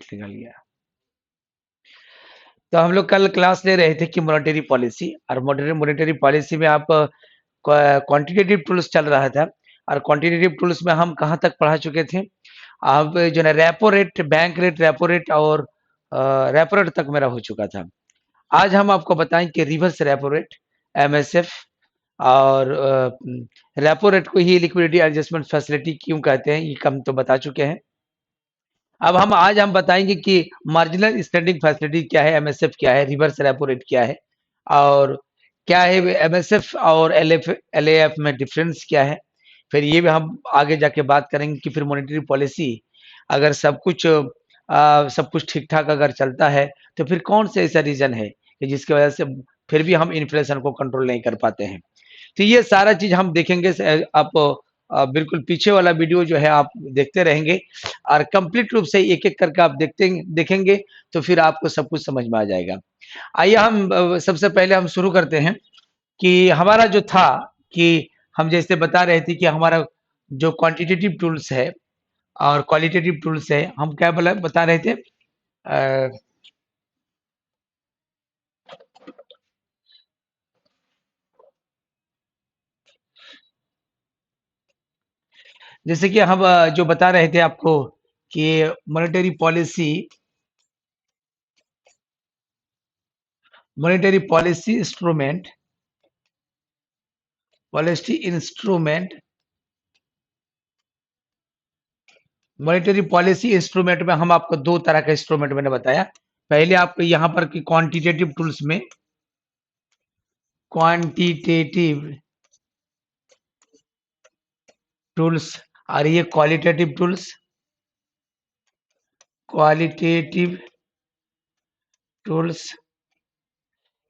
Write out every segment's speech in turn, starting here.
Minute निकल गया। तो हम लोग कल क्लास ले रहे थे कि मॉनेटरी पॉलिसी, और मॉनेटरी पॉलिसी में आप क्वांटिटेटिव टूल्स चल रहा था, और क्वांटिटेटिव टूल्स में हम कहाँ तक पढ़ा चुके थे। अब जो है repo rate, bank rate, repo rate और रेपो रेट तक मेरा हो चुका था। आज हम आपको बताएं कि रिवर्स रेपो रेट, एमएसएफ, और रेपो रेट को ही लिक्विडिटी एडजस्टमेंट फैसिलिटी क्यों कहते हैं, ये हम तो बता चुके हैं। अब आज हम बताएंगे कि मार्जिनल स्टैंडिंग फैसिलिटी क्या है, एमएसएफ क्या है, रिवर्स रेपो रेट क्या है, और क्या है एमएसएफ और एलएएफ में डिफरेंस क्या है। फिर ये भी हम आगे जाके बात करेंगे कि फिर मॉनेटरी पॉलिसी अगर सब कुछ ठीक ठाक अगर चलता है तो फिर कौन से ऐसा रीजन है कि जिसकी वजह से फिर भी हम इन्फ्लेशन को कंट्रोल नहीं कर पाते हैं। तो ये सारा चीज हम देखेंगे। आप बिल्कुल पीछे वाला वीडियो जो है आप देखते रहेंगे, और कंप्लीट रूप से एक एक करके आप देखेंगे तो फिर आपको सब कुछ समझ में आ जाएगा। आइए हम सबसे पहले हम शुरू करते हैं कि हमारा जो था कि हम जैसे बता रहे थे कि हमारा जो क्वांटिटेटिव टूल्स है और क्वालिटेटिव टूल्स है, हम क्या बता रहे थे। जैसे कि हम जो बता रहे थे आपको कि monetary policy instrument monetary policy instrument में हम आपको दो तरह का इंस्ट्रूमेंट मैंने बताया। पहले आपको यहाँ पर कि क्वांटिटेटिव टूल्स में क्वांटिटेटिव टूल्स, और ये क्वालिटेटिव टूल्स,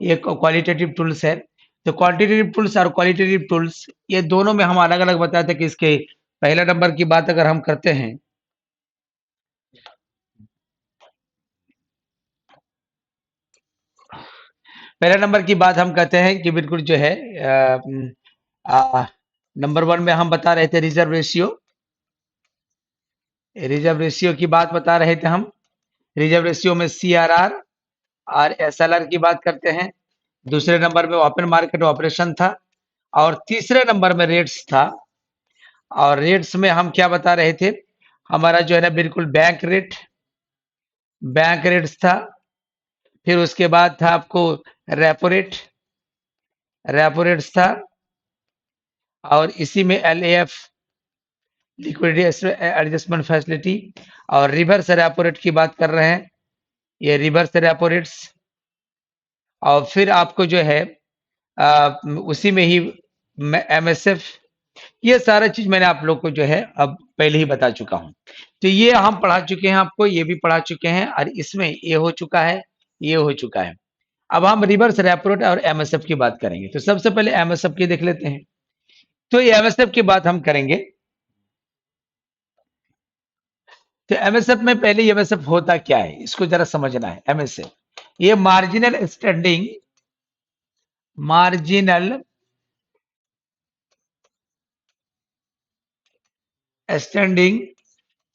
ये क्वालिटेटिव टूल्स है। तो क्वांटिटेटिव टूल्स और क्वालिटेटिव टूल्स ये दोनों में हम अलग अलग बताए थे कि इसके पहला नंबर की बात अगर हम करते हैं, पहला नंबर की बात हम कहते हैं कि बिल्कुल जो है नंबर 1 में हम बता रहे थे रिजर्व रेशियो की बात बता रहे थे हम। रिजर्व रेशियो में सीआरआर और एसएलआर की बात करते हैं। दूसरे नंबर में ओपन मार्केट ऑपरेशन था, और तीसरे नंबर में रेट्स था। और रेट्स में हम क्या बता रहे थे, हमारा जो है ना बिल्कुल बैंक रेट्स था। फिर उसके बाद था आपको रेपो रेट्स था, और इसी में एलएएफ, लिक्विडिटी एडजस्टमेंट फैसिलिटी, और रिवर्स रेपो रेट की बात कर रहे हैं, ये रिवर्स रेपो रेट्स। और फिर आपको जो है उसी में ही एमएसएफ, ये सारा चीज मैंने आप लोग को जो है अब पहले ही बता चुका हूं। तो ये हम पढ़ा चुके हैं, आपको ये भी पढ़ा चुके हैं, और इसमें ये हो चुका है, ये हो चुका है। अब हम रिवर्स रेपो रेट और एमएसएफ की बात करेंगे। तो सबसे पहले एमएसएफ की देख लेते हैं। तो ये एमएसएफ की बात हम करेंगे। तो एमएसएफ में पहले एमएसएफ होता क्या है, इसको जरा समझना है। एमएसएफ ये मार्जिनल स्टैंडिंग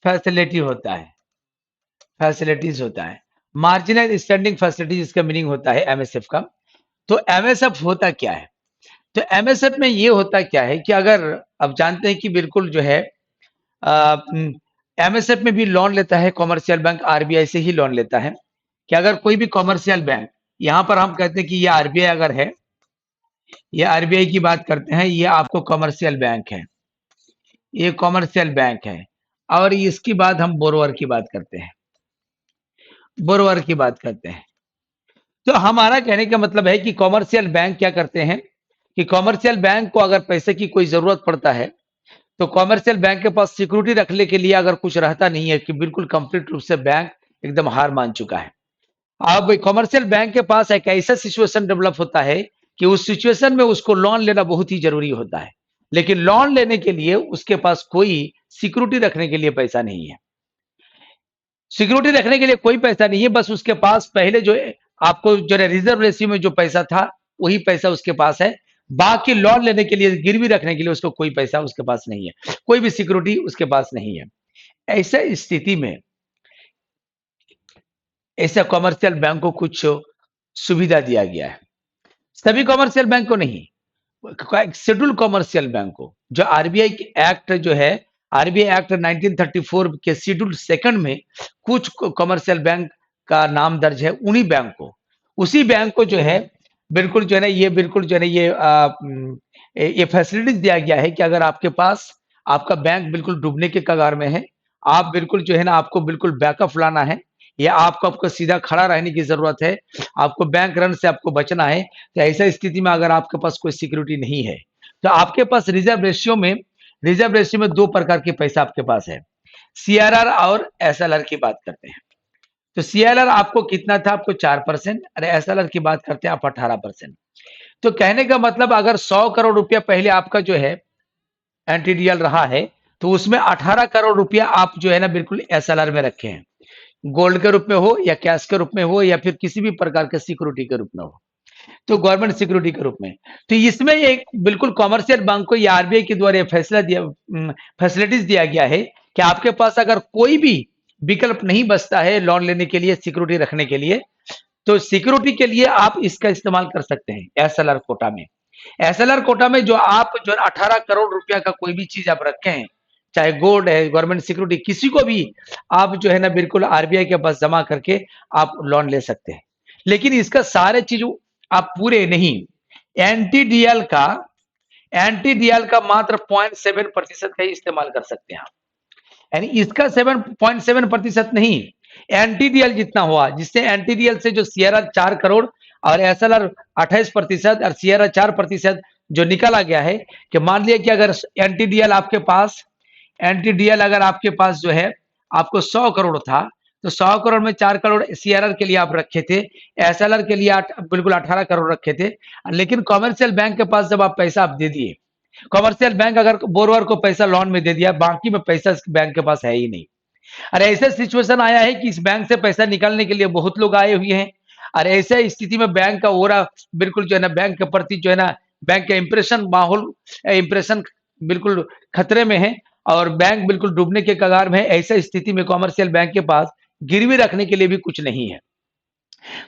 फैसिलिटी होता है, फैसिलिटीज होता है। मार्जिनल स्टैंडिंग फैसिलिटीज इसका मीनिंग होता है एमएसएफ का। तो एमएसएफ होता क्या है, तो एमएसएफ में ये होता क्या है कि अगर अब जानते हैं कि बिल्कुल जो है एमएसएफ में भी लोन लेता है कॉमर्शियल बैंक, आरबीआई से ही लोन लेता है। कि अगर कोई भी कॉमर्शियल बैंक, यहाँ पर हम कहते हैं कि ये आरबीआई अगर है, ये आरबीआई की बात करते हैं, ये आपको कॉमर्शियल बैंक है, ये कॉमर्शियल बैंक है। और इसकी बात हम बोरोवर की बात करते हैं, बोरोवर की बात करते हैं। तो हमारा कहने का मतलब है कि कॉमर्शियल बैंक क्या करते हैं कि कॉमर्शियल बैंक को अगर पैसे की कोई जरूरत पड़ता है तो कॉमर्शियल बैंक के पास सिक्योरिटी रखने के लिए अगर कुछ रहता नहीं है, कि बिल्कुल कंप्लीट रूप से बैंक एकदम हार मान चुका है। अब कॉमर्शियल बैंक के पास एक ऐसा सिचुएशन डेवलप होता है कि उस सिचुएशन में उसको लोन लेना बहुत ही जरूरी होता है, लेकिन लोन लेने के लिए उसके पास कोई सिक्योरिटी रखने के लिए पैसा नहीं है। सिक्योरिटी रखने के लिए कोई पैसा नहीं है, बस उसके पास पहले जो आपको जो रिजर्व रेशियो में जो पैसा था वही पैसा उसके पास है। बाकी लोन लेने के लिए, गिरवी रखने के लिए उसको कोई पैसा उसके पास नहीं है, कोई भी सिक्योरिटी उसके पास नहीं है। ऐसा स्थिति में ऐसा कमर्शियल बैंक को कुछ सुविधा दिया गया है। सभी कमर्शियल बैंक को नहीं, शेड्यूल कमर्शियल बैंक को, जो आरबीआई एक्ट जो है, आरबीआई एक्ट 1934 के शेड्यूल सेकंड में कुछ कमर्शियल बैंक का नाम दर्ज है, उन्हीं बैंक को, उसी बैंक को जो है बिल्कुल जो है ना, ये बिल्कुल जो है ना, ये फैसिलिटीज दिया गया है कि अगर आपके पास आपका बैंक बिल्कुल डूबने के कगार में है, आप बिल्कुल जो है ना, आपको बिल्कुल बैकअप लाना है, या आपको सीधा खड़ा रहने की जरूरत है, आपको बैंक रन से आपको बचना है, तो ऐसा स्थिति में अगर आपके पास कोई सिक्योरिटी नहीं है, तो आपके पास रिजर्व रेशियो में दो प्रकार के पैसा आपके पास है, सीआरआर और एसएलआर की बात करते हैं। तो सीएलआर आपको कितना था, आपको 4%, और एसएलआर की बात करते हैं आप 18%। तो कहने का मतलब अगर 100 करोड़ रुपया पहले आपका जो है एनटीडीएल रहा है, तो उसमें 18 करोड़ रुपया आप जो है ना बिल्कुल एसएलआर में रखे हैं, गोल्ड के रूप में हो या कैश के रूप में हो या फिर किसी भी प्रकार के सिक्योरिटी के रूप में हो, तो गवर्नमेंट सिक्योरिटी के रूप में। तो इसमें एक बिल्कुल कमर्शियल बैंक को या आरबीआई के द्वारा फैसला दिया, फैसिलिटीज दिया गया है कि आपके पास अगर कोई भी विकल्प नहीं बचता है लोन लेने के लिए, सिक्योरिटी रखने के लिए, तो सिक्योरिटी के लिए आप इसका इस्तेमाल कर सकते हैं एसएलआर कोटा में। एसएलआर कोटा में जो आप जो 18 करोड़ रुपया का कोई भी चीज आप रखे हैं, चाहे गोल्ड है, गवर्नमेंट सिक्योरिटी, किसी को भी आप जो है ना बिल्कुल आरबीआई के पास जमा करके आप लोन ले सकते हैं। लेकिन इसका सारे चीज आप पूरे नहीं, एनटीडीएल का एनटीडीएल का मात्र 0.7% का ही इस्तेमाल कर सकते हैं आप, यानी इसका 7.7% नहीं, एनटीडीएल जितना हुआ, जिससे एनटीडीएल से जो सीआरआर 4 करोड़ और एसएलआर 28% और सीआरआर 4% जो निकाला गया है, कि मान लिया कि अगर एनटीडीएल अगर आपके पास जो है आपको 100 करोड़ था, तो 100 करोड़ में 4 करोड़ सीआरआर के लिए आप रखे थे, एसएलआर के लिए बिल्कुल 18 करोड़ रखे थे। लेकिन कमर्शियल बैंक के पास जब आप पैसा आप दे दिए, कमर्शियल बैंक अगर बोरोवर को पैसा लोन में दे दिया, बाकी में पैसा बैंक के पास है ही नहीं। अरे ऐसा सिचुएशन आया है कि इस बैंक से पैसा निकालने के लिए बहुत लोग आए हुए हैं, और ऐसे स्थिति में बैंक का ओरा बिल्कुल जो है ना, बैंक के प्रति जो है ना, बैंक का इंप्रेशन बिल्कुल खतरे में है, और बैंक बिल्कुल डूबने के कगार में है। ऐसा स्थिति में कमर्शियल बैंक के पास गिरवी रखने के लिए भी कुछ नहीं है।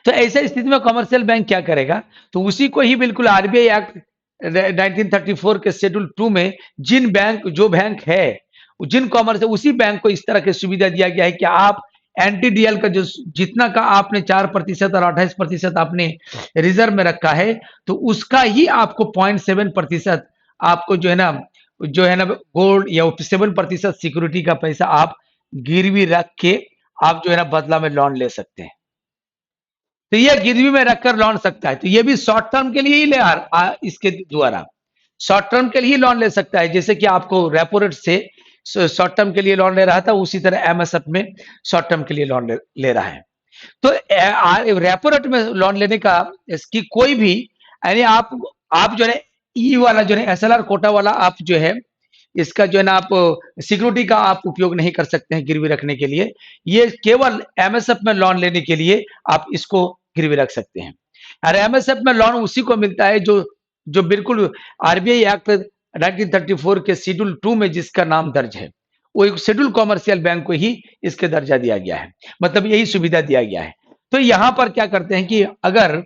तो ऐसा स्थिति में कमर्शियल बैंक क्या करेगा, तो उसी को ही बिल्कुल आरबीआई एक्ट 1934 के शेड्यूल 2 में जो बैंक है, जिन कॉमर्स, उसी बैंक को इस तरह की सुविधा दिया गया है कि आप एनटीडीएल का जो जितना का आपने 4% और 28% आपने रिजर्व में रखा है, तो उसका ही आपको 0.7% आपको जो है ना गोल्ड या 7% सिक्योरिटी का पैसा आप गिरवी रख के आप जो है ना बदला में लोन ले सकते हैं। तो ये गिरवी में रखकर लोन सकता है, तो ये भी शॉर्ट टर्म के लिए ही इसके द्वारा शॉर्ट टर्म के लिए लोन ले सकता है। जैसे कि आपको रेपो रेट से शॉर्ट टर्म के लिए लोन ले रहा था, उसी तरह एमएसएफ में शॉर्ट टर्म के लिए लोन ले रहा है। तो रेपो रेट में लोन लेने का इसकी कोई भी, यानी आप जो है ई वाला जो है एसएलआर कोटा वाला आप जो है इसका जो है ना आप सिक्योरिटी का आप उपयोग नहीं कर सकते हैं गिरवी रखने के लिए। ये केवल एमएसएफ में लोन लेने के लिए आप इसको गिरवी रख सकते हैं, और एमएसएफ में लोन उसी को मिलता है जो जो बिल्कुल आरबीआई एक्ट 1934 के शेड्यूल 2 में जिसका नाम दर्ज है, वो एक शेड्यूल कॉमर्शियल बैंक को ही इसके दर्जा दिया गया है, मतलब यही सुविधा दिया गया है। तो यहाँ पर क्या करते हैं कि अगर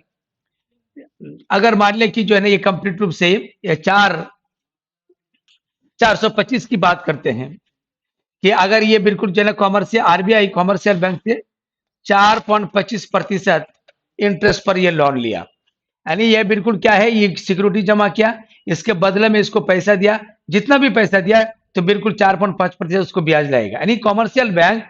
अगर मान लें कि जो है ना ये कंप्लीट रूप से 425 की बात करते हैं कि अगर ये बिल्कुल जो है ना कॉमर्शियल आरबीआई कॉमर्शियल बैंक से 4.25% इंटरेस्ट पर ये लोन लिया, यानी ये बिल्कुल क्या है, ये सिक्योरिटी जमा किया, इसके बदले में इसको पैसा दिया, जितना भी पैसा दिया तो बिल्कुल 4.5% उसको ब्याज लगेगा। यानी कॉमर्शियल बैंक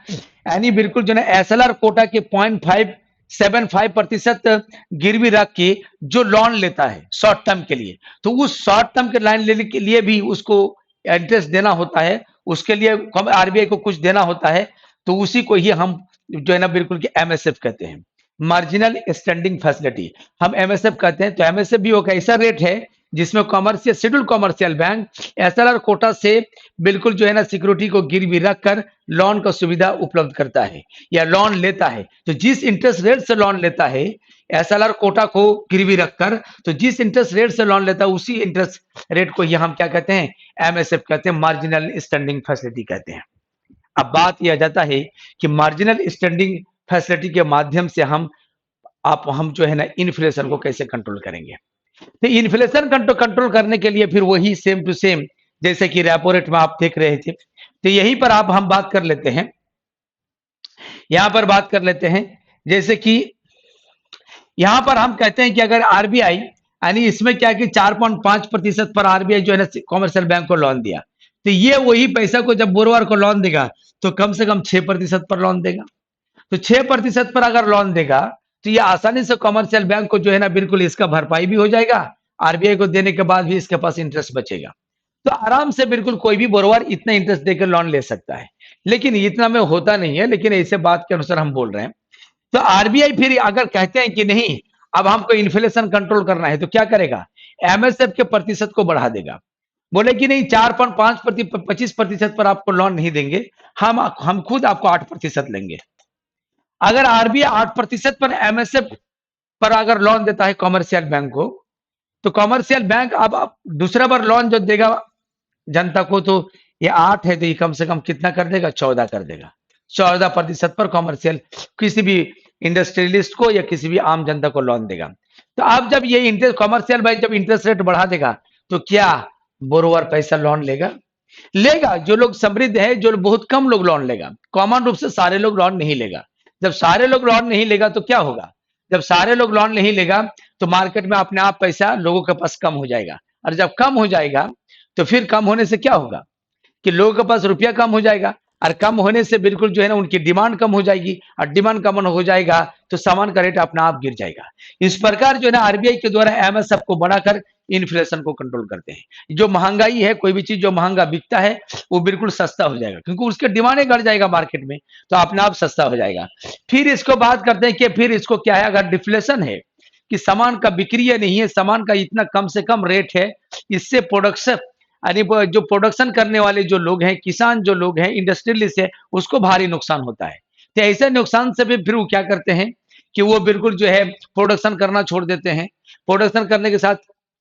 यानी बिल्कुल जो है एसएलआर कोटा के 0.575% गिरवी रख के जो लोन लेता है शॉर्ट टर्म के लिए, तो उस शॉर्ट टर्म के लाइन लेने के लिए भी उसको इंटरेस्ट देना होता है, उसके लिए आरबीआई को कुछ देना होता है। तो उसी को ही हम जो है ना बिल्कुल कि एमएसएफ कहते हैं, मार्जिनल स्टैंडिंग फैसिलिटी हम एमएसएफ कहते हैं। तो एमएसएफ भी एक ऐसा रेट है जिसमें commercial schedule commercial bank SLR quota से बिल्कुल जो है ना सिक्योरिटी को गिरवी रखकर लोन का सुविधा उपलब्ध करता है या लोन लेता है। तो जिस इंटरेस्ट रेट से लोन लेता है एसएलआर कोटा को गिरवी रखकर, तो जिस इंटरेस्ट रेट से लोन लेता है उसी इंटरेस्ट रेट को ही हम क्या कहते हैं, एमएसएफ कहते हैं, मार्जिनल स्टैंडिंग फैसिलिटी कहते हैं। अब बात यह आ जाता है कि मार्जिनल स्टैंडिंग फैसिलिटी के माध्यम से हम जो है ना इन्फ्लेशन को कैसे कंट्रोल करेंगे। तो इन्फ्लेशन कंट्रोल करने के लिए फिर वही सेम टू सेम जैसे कि रेपो रेट में आप देख रहे थे, तो यहीं पर आप हम बात कर लेते हैं, यहां पर बात कर लेते हैं, जैसे कि यहां पर हम कहते हैं कि अगर आरबीआई यानी इसमें क्या कि 4.5% पर आरबीआई जो है ना कॉमर्शियल बैंक को लोन दिया, तो ये वही पैसा को जब बोरोवर को लोन देगा तो कम से कम 6% पर लोन देगा। तो 6% पर अगर लोन देगा तो ये आसानी से कॉमर्शियल बैंक को जो है ना बिल्कुल इसका भरपाई भी हो जाएगा, आरबीआई को देने के बाद भी इसके पास इंटरेस्ट बचेगा। तो आराम से बिल्कुल कोई भी बोरोवर इतना इंटरेस्ट देकर लोन ले सकता है, लेकिन इतना में होता नहीं है, लेकिन ऐसे बात के अनुसार हम बोल रहे हैं। तो आरबीआई फिर अगर कहते हैं कि नहीं अब हमको इन्फ्लेशन कंट्रोल करना है तो क्या करेगा, एमएसएफ के प्रतिशत को बढ़ा देगा, बोले कि नहीं 4.5-25% पर आपको लोन नहीं देंगे, हम खुद आपको 8% लेंगे। अगर आरबीआई 8% पर एमएसएफ पर अगर लोन देता है कॉमर्शियल बैंक को, तो कॉमर्शियल बैंक अब दूसरा बार लोन जो देगा जनता को, तो ये 8 है तो ये कम से कम कितना कर देगा, 14 कर देगा। 14% पर कॉमर्शियल किसी भी इंडस्ट्रियलिस्ट को या किसी भी आम जनता को लोन देगा। तो अब जब ये इंटरेस्ट कॉमर्शियल बैंक जब इंटरेस्ट रेट बढ़ा देगा तो क्या बोरोवर पैसा लोन लेगा, लेगा। जो लोग समृद्ध है, जो बहुत कम लोग लोन लेगा, कॉमन रूप से सारे लोग लोन नहीं लेगा। जब सारे लोग लोन नहीं लेगा तो क्या होगा, जब सारे लोग लोन नहीं लेगा तो मार्केट में अपने आप पैसा लोगों के पास कम हो जाएगा, और जब कम हो जाएगा तो फिर कम होने से क्या होगा कि लोगों के पास रुपया कम हो जाएगा, और कम होने से बिल्कुल जो है ना उनकी डिमांड कम हो जाएगी, और डिमांड कम हो जाएगा तो सामान का रेट अपने आप गिर जाएगा। इस प्रकार जो है ना आरबीआई के द्वारा एमएसएफ को बढ़ाकर इन्फ्लेशन को कंट्रोल करते हैं। जो महंगाई है, कोई भी चीज जो महंगा बिकता है वो बिल्कुल सस्ता हो जाएगा, क्योंकि उसके डिमांड ही घट जाएगा मार्केट में, तो अपने आप सस्ता हो जाएगा। फिर इसको बात करते हैं कि फिर इसको क्या है, अगर डिफ्लेशन है कि सामान का बिक्री नहीं है, सामान का इतना कम से कम रेट है, इससे प्रोडक्शन यानी जो प्रोडक्शन करने वाले जो लोग हैं, किसान जो लोग हैं, इंडस्ट्रियलिस्ट है, उसको भारी नुकसान होता है। तो ऐसे नुकसान से भी फिर वो क्या करते हैं कि वो बिल्कुल जो है प्रोडक्शन करना छोड़ देते हैं। प्रोडक्शन करने के साथ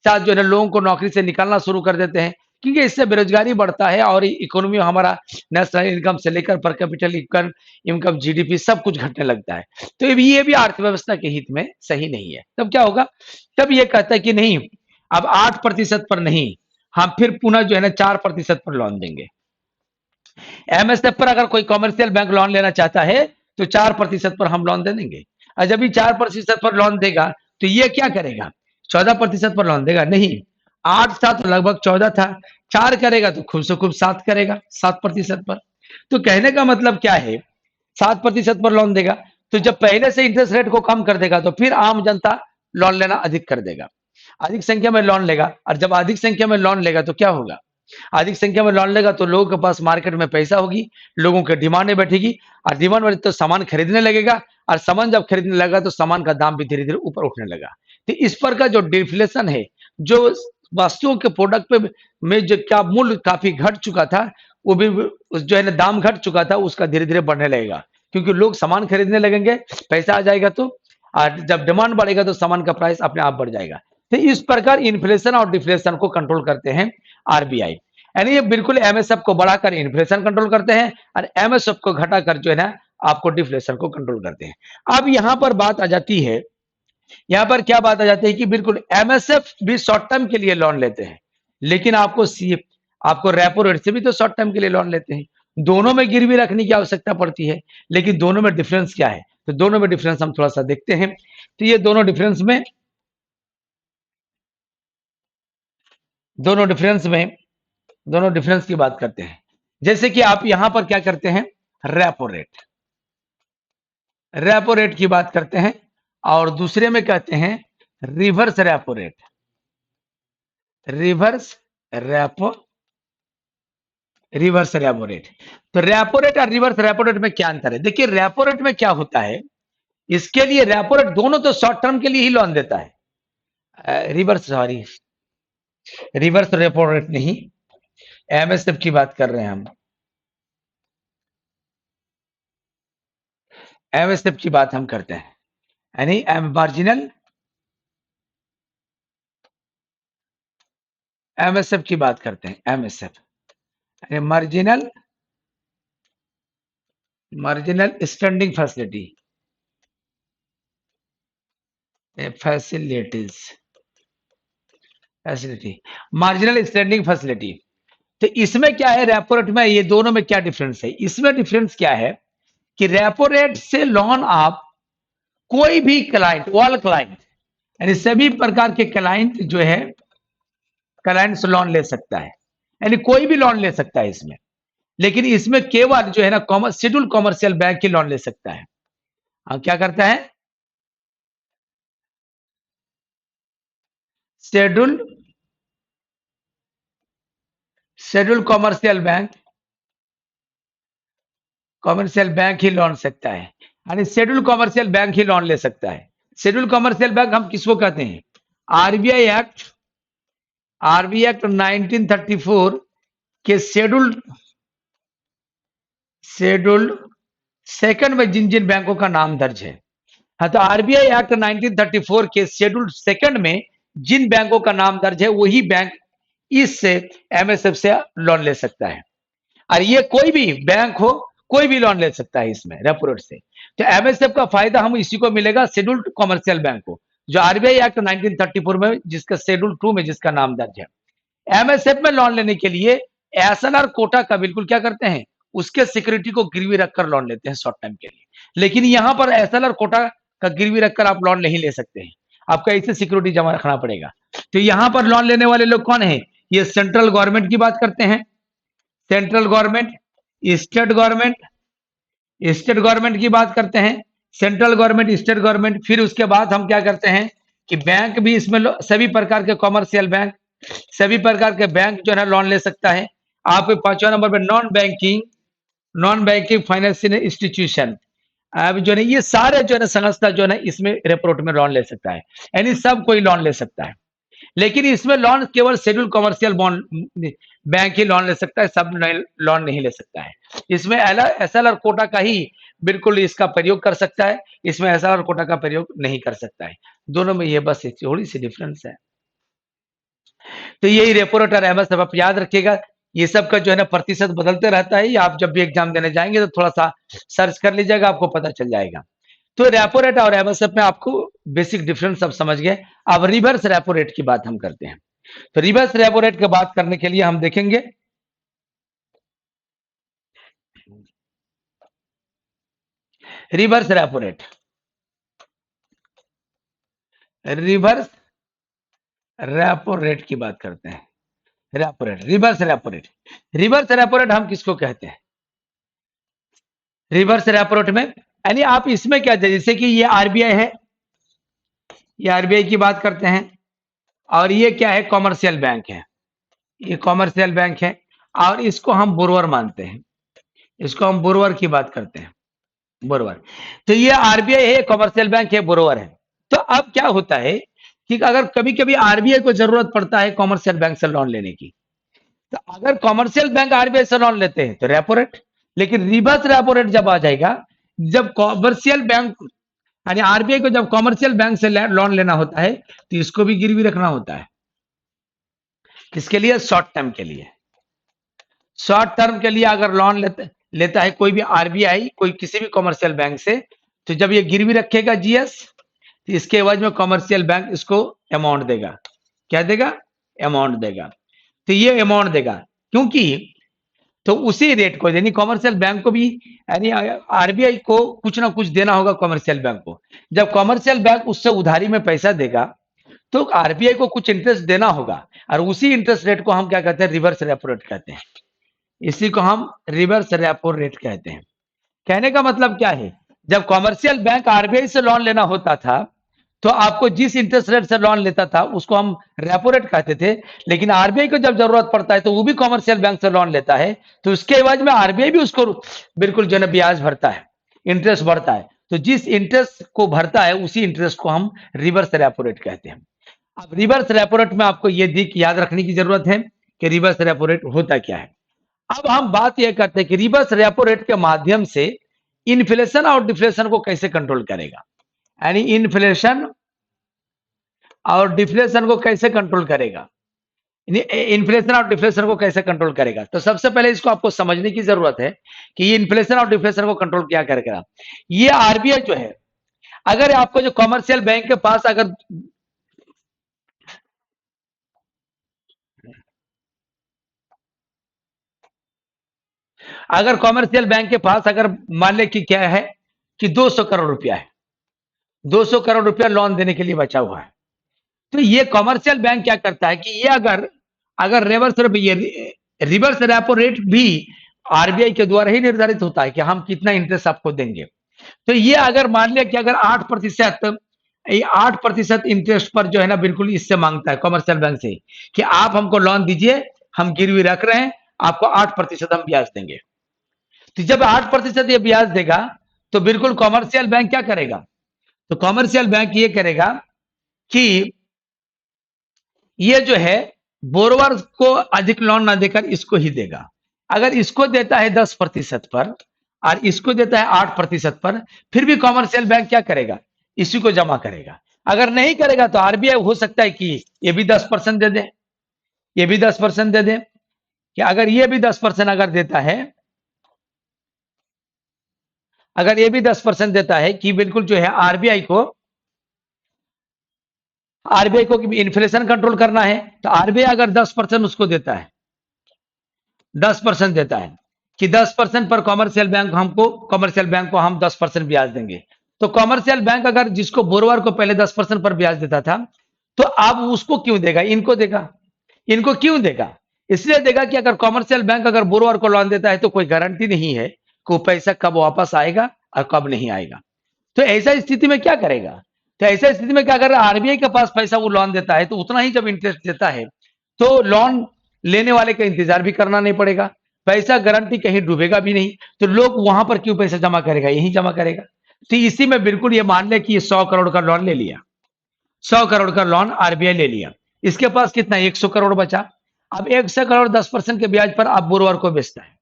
साथ जो है लोगों को नौकरी से निकालना शुरू कर देते हैं, क्योंकि इससे बेरोजगारी बढ़ता है और इकोनॉमी हमारा नेशनल इनकम से लेकर पर कैपिटल इनकम इनकम जीडीपी सब कुछ घटने लगता है। तो ये भी अर्थव्यवस्था के हित में सही नहीं है। तब क्या होगा, तब ये कहता है कि नहीं अब 8% पर नहीं, हम फिर पुनः जो है ना 4% पर लोन देंगे। एमएसएफ पर अगर कोई कॉमर्शियल बैंक लोन लेना चाहता है तो 4% पर हम लोन दे देंगे, और जब भी 4% पर लोन देगा तो ये क्या करेगा, 14% पर लोन देगा नहीं, 8 था तो लगभग 14 था, 4 करेगा तो खूब से खूब 7 करेगा, 7% पर। तो कहने का मतलब क्या है, 7% पर लोन देगा, तो जब पहले से इंटरेस्ट रेट को कम कर देगा तो फिर आम जनता लोन लेना अधिक कर देगा, अधिक संख्या में लोन लेगा, और जब अधिक संख्या में लोन लेगा तो क्या होगा, अधिक संख्या में लोन लेगा तो लोगों के पास मार्केट में पैसा होगी, लोगों की डिमांड बैठेगी, और डिमांड बढ़े तो सामान खरीदने लगेगा, और सामान जब खरीदने लगा तो सामान का दाम भी धीरे धीरे ऊपर उठने लगा। तो इस पर का जो डिफ्लेशन है, जो वस्तुओं के प्रोडक्ट पे में जो क्या मूल्य काफी घट चुका था, वो भी जो है ना दाम घट चुका था, उसका धीरे धीरे बढ़ने लगेगा, क्योंकि लोग सामान खरीदने लगेंगे, पैसा आ जाएगा तो, और जब डिमांड बढ़ेगा तो सामान का प्राइस अपने आप बढ़ जाएगा। तो इस प्रकार इन्फ्लेशन और डिफ्लेशन को कंट्रोल करते हैं आरबीआई, यानी ये बिल्कुल एमएसएफ को बढ़ाकर इन्फ्लेशन कंट्रोल करते हैं, और एमएसएफ को घटाकर जो है ना आपको डिफ्लेशन को कंट्रोल करते हैं। अब यहां पर बात आ जाती है, यहां पर क्या बात आ जाती है कि बिल्कुल एमएसएफ भी शॉर्ट टर्म के लिए लोन लेते हैं, लेकिन आपको रेपो रेट से भी तो शॉर्ट टर्म के लिए लोन लेते हैं। दोनों में गिरवी रखने की आवश्यकता पड़ती है, लेकिन दोनों में डिफरेंस क्या है, तो दोनों में डिफरेंस हम थोड़ा सा देखते हैं। तो ये दोनों डिफरेंस की बात करते हैं। जैसे कि आप यहां पर क्या करते हैं, रेपो रेट की बात करते हैं, और दूसरे में कहते हैं reverse repo rate, reverse repo reverse repo rate. तो रेपो रेट और रिवर्स रेपो रेट में क्या अंतर है, देखिए रेपो रेट में क्या होता है, इसके लिए रेपो रेट दोनों तो शॉर्ट टर्म के लिए ही लोन देता है, रिवर्स रेपो रेट नहीं, एमएसएफ की बात कर रहे हैं हम, एमएसएफ की बात हम करते हैं, यानी मार्जिनल एमएसएफ की बात करते हैं, एमएसएफ यानी marginal standing facility, facilities, facility, marginal standing facility. तो इसमें क्या है, रेपो रेट में ये दोनों में क्या डिफरेंस है? इसमें डिफरेंस क्या है कि रेपो रेट से लोन आप कोई भी क्लाइंट, ऑल क्लाइंट, यानी सभी प्रकार के क्लाइंट जो है, क्लाइंट से लोन ले सकता है, यानी कोई भी लोन ले सकता है इसमें। लेकिन इसमें केवल जो है ना शेड्यूल कॉमर्शियल बैंक ही लोन ले सकता है। क्या करता है? शेड्यूल शेड्यूल कॉमर्शियल बैंक ही लोन सकता है, यानी शेड्यूल कॉमर्शियल बैंक ही लोन ले सकता है। शेड्यूल कॉमर्शियल बैंक हम किसको कहते हैं? आरबीआई एक्ट, आरबीआई एक्ट 1934 के शेड्यूल सेकंड में जिन जिन बैंकों का नाम दर्ज है, हाँ, तो आरबीआई एक्ट 1934 के शेड्यूल सेकंड में जिन बैंकों का नाम दर्ज है वही बैंक इस एमएसएफ से लोन ले सकता है। और ये कोई भी बैंक हो, कोई भी लोन ले सकता है इसमें रेपो रेट से। तो एमएसएफ का फायदा हम इसी को मिलेगा, शेड्यूल्ड कॉमर्शियल बैंक को, जो आरबीआई एक्ट 1934 में जिसका शेड्यूल 2 में जिसका नाम दर्ज है। एमएसएफ में लोन लेने के लिए एसएलआर कोटा का बिल्कुल क्या करते हैं, उसके सिक्योरिटी को गिरवी रखकर लोन लेते हैं शॉर्ट टाइम के लिए। लेकिन यहां पर एसएलआर कोटा का गिरवी रखकर आप लोन नहीं ले सकते हैं, आपका इसे सिक्योरिटी जमा रखना पड़ेगा। तो यहां पर लोन लेने वाले लोग कौन है? ये सेंट्रल गवर्नमेंट की बात करते हैं, central government, state government, state government की बात करते हैं, सेंट्रल गवर्नमेंट, स्टेट गवर्नमेंट। फिर उसके बाद हम क्या करते हैं कि बैंक भी इसमें सभी प्रकार के कॉमर्शियल बैंक, सभी प्रकार के बैंक जो है लोन ले सकता है। आप 5वां नंबर पे नॉन बैंकिंग फाइनेंशियल इंस्टीट्यूशन, अब जो है ये सारे जो है संस्था जो है इसमें रेपो रेट में लोन ले सकता है, यानी सब कोई लोन ले सकता है। लेकिन इसमें लोन केवल शेड्यूल कॉमर्शियल बॉन्ड बैंक ही लोन ले सकता है, सब लोन नहीं ले सकता है। इसमें एसएलआर कोटा का ही बिल्कुल इसका प्रयोग कर सकता है, इसमें एसएलआर कोटा का प्रयोग नहीं कर सकता है। दोनों में ये बस एक थोड़ी सी डिफरेंस है। तो यही रेपो रेट और एमएसएफ आप याद रखिएगा, ये सब का जो है ना प्रतिशत बदलते रहता है। आप जब भी एग्जाम देने जाएंगे तो थोड़ा सा सर्च कर लीजिएगा, आपको पता चल जाएगा। तो रेपो रेट और एमएसएफ में आपको बेसिक डिफरेंस अब समझ गए। अब रिवर्स रेपो रेट की बात हम करते हैं। तो रिवर्स रेपो रेट की बात करने के लिए हम देखेंगे reverse repo rate, reverse repo rate की बात करते हैं। Repo rate, reverse repo rate, reverse repo rate हम किसको कहते हैं? रिवर्स रेपो रेट में यानी आप इसमें क्या, जैसे कि ये आरबीआई है, ये आरबीआई की बात करते हैं, और ये क्या है, कॉमर्शियल बैंक है, ये कॉमर्शियल बैंक है, और इसको हम बोरोवर मानते हैं, इसको हम बोरोवर की बात करते हैं, बोरोवर। तो ये आरबीआई है, कॉमर्शियल बैंक है, बोरोवर है। तो अब क्या होता है कि अगर कभी कभी आरबीआई को जरूरत पड़ता है कॉमर्शियल बैंक से लोन लेने की, तो अगर कॉमर्शियल बैंक आरबीआई से लोन लेते हैं तो रेपो रेट, लेकिन रिवर्स रेपो रेट जब आ जाएगा, जब कॉमर्शियल बैंक यानी आरबीआई को जब कॉमर्शियल बैंक से लोन लेना होता है तो इसको भी गिरवी रखना होता है। किसके लिए? शॉर्ट टर्म के लिए। शॉर्ट टर्म के लिए अगर लोन लेता है कोई भी आरबीआई कोई किसी भी कॉमर्शियल बैंक से, तो जब ये गिरवी रखेगा जीएस, तो इसके एवज में कॉमर्शियल बैंक इसको अमाउंट देगा। क्या देगा? अमाउंट देगा। तो ये अमाउंट देगा, क्योंकि तो उसी रेट को यानी कॉमर्शियल बैंक को भी यानी आरबीआई को कुछ ना कुछ देना होगा कॉमर्शियल बैंक को। जब कॉमर्शियल बैंक उससे उधारी में पैसा देगा तो आरबीआई को कुछ इंटरेस्ट देना होगा, और उसी इंटरेस्ट रेट को हम क्या कहते हैं? रिवर्स रेपो रेट कहते हैं। इसी को हम रिवर्स रेपो रेट कहते हैं। कहने का मतलब क्या है, जब कॉमर्शियल बैंक आरबीआई से लोन लेना होता था तो आपको जिस इंटरेस्ट रेट से लोन लेता था उसको हम रेपो रेट कहते थे। लेकिन आरबीआई को जब जरूरत पड़ता है तो वो भी कॉमर्शियल बैंक से लोन लेता है, तो उसके एवज में आरबीआई भी उसको बिल्कुल जो है ब्याज भरता है, इंटरेस्ट भरता है। तो जिस इंटरेस्ट को भरता है उसी इंटरेस्ट को हम रिवर्स रेपो रेट कहते हैं। अब रिवर्स रेपो रेट में आपको ये दिख याद रखने की जरूरत है कि रिवर्स रेपो रेट होता क्या है। अब हम बात यह करते हैं कि रिवर्स रेपो रेट के माध्यम से इन्फ्लेशन और डिफ्लेशन को कैसे कंट्रोल करेगा, यानी इन्फ्लेशन और डिफ्लेशन को कैसे कंट्रोल करेगा, इन्फ्लेशन और डिफ्लेशन को कैसे कंट्रोल करेगा। तो सबसे पहले इसको आपको समझने की जरूरत है कि ये इन्फ्लेशन और डिफ्लेशन को कंट्रोल क्या करेगा। ये आरबीआई जो है, अगर आपको जो कॉमर्शियल बैंक के पास अगर कॉमर्शियल बैंक के पास अगर मान ले कि क्या है कि 200 करोड़ रुपया है, 200 करोड़ रुपया लोन देने के लिए बचा हुआ है, तो ये कॉमर्शियल बैंक क्या करता है कि ये अगर अगर रिवर्स रेपो रेट भी आरबीआई के द्वारा ही निर्धारित होता है कि हम कितना इंटरेस्ट आपको देंगे। तो ये अगर मान लिया कि अगर 8% इंटरेस्ट पर जो है ना बिल्कुल इससे मांगता है कॉमर्शियल बैंक से कि आप हमको लोन दीजिए, हम गिरवी रख रहे हैं, आपको 8% हम ब्याज देंगे। तो जब 8% ये ब्याज देगा तो बिल्कुल कॉमर्शियल बैंक क्या करेगा? तो कॉमर्शियल बैंक ये करेगा कि ये जो है बोरोवर को अधिक लोन ना देकर इसको ही देगा। अगर इसको देता है 10% पर और इसको देता है 8% पर, फिर भी कॉमर्शियल बैंक क्या करेगा? इसी को जमा करेगा। अगर नहीं करेगा तो आरबीआई हो सकता है कि ये भी 10% दे दे, ये भी 10% दे दे। कि अगर ये भी 10% अगर देता है, अगर ये भी 10% देता है कि बिल्कुल जो है आरबीआई को इन्फ्लेशन कंट्रोल करना है, तो आरबीआई अगर 10% उसको देता है, 10% देता है कि 10% पर कॉमर्शियल बैंक को हम 10% ब्याज देंगे। तो कॉमर्शियल बैंक अगर जिसको बोरोवर को पहले 10% पर ब्याज देता था, तो अब उसको क्यों देगा? इनको देगा। इनको क्यों देगा? इसलिए देगा कि अगर कॉमर्शियल बैंक अगर बोरोवर को लोन देता है तो कोई गारंटी नहीं है कि वो पैसा कब वापस आएगा और कब नहीं आएगा। तो ऐसा स्थिति में क्या करेगा? तो ऐसा स्थिति में क्या, अगर आरबीआई के पास पैसा वो लोन देता है तो उतना ही जब इंटरेस्ट देता है तो लोन लेने वाले का इंतजार भी करना नहीं पड़ेगा, पैसा गारंटी कहीं डूबेगा भी नहीं, तो लोग वहां पर क्यों पैसा जमा करेगा? यही जमा करेगा। तो इसी में बिल्कुल ये मान ले कि ये 100 करोड़ का लोन ले लिया, 100 करोड़ का लोन आरबीआई ले लिया, इसके पास कितना 100 करोड़ बचा। अब 100 करोड़ 10% के ब्याज पर अब बोरोवर को बेचता है।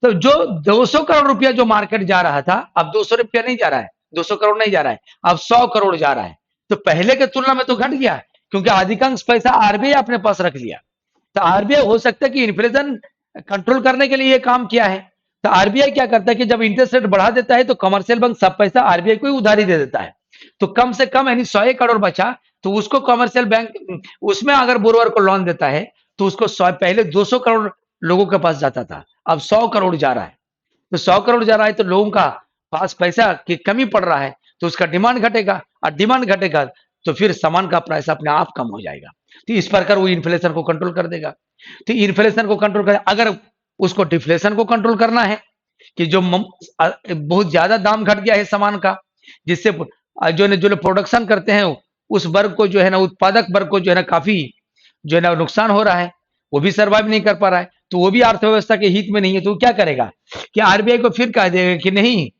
तो जो 200 करोड़ रुपया जो मार्केट जा रहा था, अब 200 रुपया नहीं जा रहा है, 200 करोड़ नहीं जा रहा है, अब 100 करोड़ जा रहा है। तो पहले के तुलना में तो घट गया, क्योंकि अधिकांश पैसा आरबीआई अपने पास रख लिया। तो आरबीआई हो सकता है कि इन्फ्लेशन कंट्रोल करने के लिए ये काम किया है। तो आरबीआई क्या करता है कि जब इंटरेस्ट रेट बढ़ा देता है तो कमर्शियल बैंक सब पैसा आरबीआई को ही उधारी दे देता है। तो कम से कम यानी 100 करोड़ बचा, तो उसको कमर्शियल बैंक उसमें अगर बोरोवर को लोन देता है तो उसको 100, पहले 200 करोड़ लोगों के पास जाता था, अब 100 करोड़ जा रहा है। तो 100 करोड़ जा रहा है तो लोगों का पास पैसा की कमी पड़ रहा है, तो उसका डिमांड घटेगा, और डिमांड घटेगा तो फिर सामान का प्राइस अपने आप कम हो जाएगा। तो इस प्रकार वो इन्फ्लेशन को कंट्रोल कर देगा। तो इन्फ्लेशन को कंट्रोल कर, अगर उसको डिफ्लेशन को कंट्रोल करना है कि बहुत ज्यादा दाम घट गया है सामान का, जिससे जो लोग प्रोडक्शन करते हैं उस वर्ग को जो है ना, उत्पादक वर्ग को जो है ना काफी जो है ना नुकसान हो रहा है, वो भी सर्वाइव नहीं कर पा रहा है, तो वो भी अर्थव्यवस्था के हित में नहीं है। तो वो क्या करेगा कि आरबीआई को फिर कह देगा कि नहीं,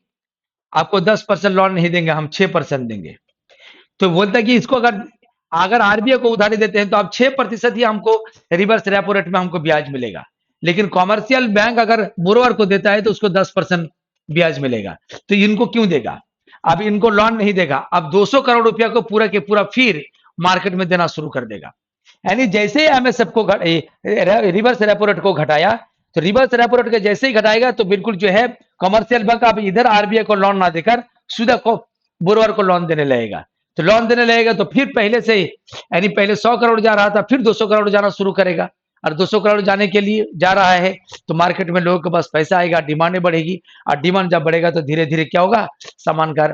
आपको 10% लोन नहीं देंगे, हम 6% देंगे। तो बोलता है कि इसको अगर अगर आरबीआई को उधारी देते हैं तो आप 6% ही हमको रिवर्स रेपो रेट में हमको ब्याज मिलेगा, लेकिन कॉमर्शियल बैंक अगर बोरोवर को देता है तो उसको 10% ब्याज मिलेगा। तो इनको क्यों देगा? अब इनको लोन नहीं देगा, अब 200 करोड़ रुपया को पूरा के पूरा फिर मार्केट में देना शुरू कर देगा। यानी जैसे ही एमएसएफ को रिवर्स रेपो रेट को घटाया, तो रिवर्स रेपो रेट के जैसे ही घटाएगा तो बिल्कुल जो है कमर्शियल बैंक अब इधर आरबीआई को लोन ना देकर सीधा को बोरोवर को लोन देने लगेगा। तो लोन देने लगेगा तो फिर पहले से यानी पहले 100 करोड़ जा रहा था, फिर 200 करोड़ जाना शुरू करेगा, और 200 करोड़ जाने के लिए जा रहा है तो मार्केट में लोगों के पास पैसा आएगा, डिमांड बढ़ेगी, और डिमांड जब बढ़ेगा तो धीरे धीरे क्या होगा, सामान का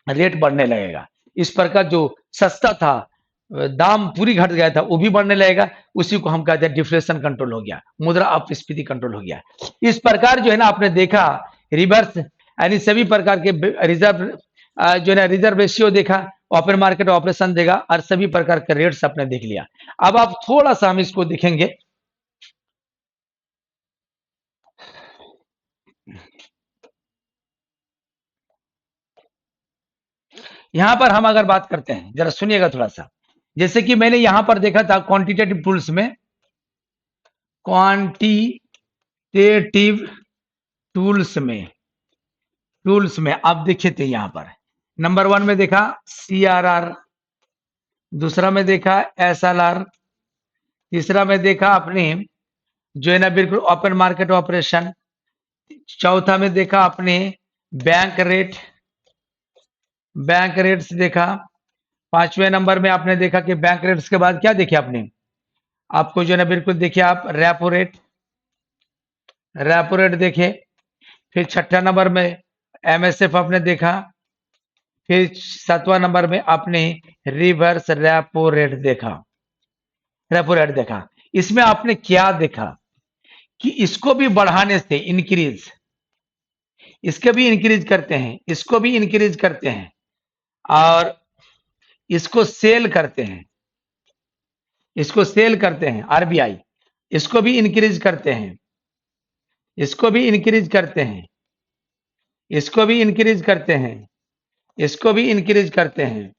रेट बढ़ने लगेगा। इस प्रकार जो सस्ता था, दाम पूरी घट गया था, वो भी बढ़ने लगेगा। उसी को हम कहते हैं डिफ्लेशन कंट्रोल हो गया, मुद्रा अपस्फीति कंट्रोल हो गया। इस प्रकार जो है ना आपने देखा रिवर्स यानी सभी प्रकार के रिजर्व जो है ना रिजर्व रेशियो देखा, ओपन मार्केट ऑपरेशन देगा, और सभी प्रकार के रेट्स आपने देख लिया। अब आप थोड़ा सा हम इसको देखेंगे। यहां पर हम अगर बात करते हैं, जरा सुनिएगा थोड़ा सा, जैसे कि मैंने यहां पर देखा था क्वांटिटेटिव टूल्स में, क्वांटिटेटिव टूल्स में आप देखे थे यहां पर नंबर 1 में देखा सीआरआर, दूसरा में देखा एसएलआर, तीसरा में देखा आपने जो है ना बिल्कुल ओपन मार्केट ऑपरेशन, चौथा में देखा आपने बैंक रेट, बैंक रेट्स देखा। 5वें नंबर में आपने देखा कि बैंक रेट्स के बाद क्या देखे आपने? आपको जो है ना बिल्कुल देखिए आप रेपो रेट देखे। फिर 6ठा नंबर में एमएसएफ आपने देखा। फिर 7वां नंबर में आपने रिवर्स रेपो रेट देखा। इसमें आपने क्या देखा कि इसको भी बढ़ाने से इंक्रीज, इसके भी इंक्रीज करते हैं, इसको भी इंक्रीज करते हैं और इसको सेल करते हैं, इसको सेल करते हैं आरबीआई, इसको भी इंक्रीज करते हैं, इसको भी इंक्रीज करते हैं, इसको भी इंक्रीज करते हैं, इसको भी इंक्रीज करते हैं,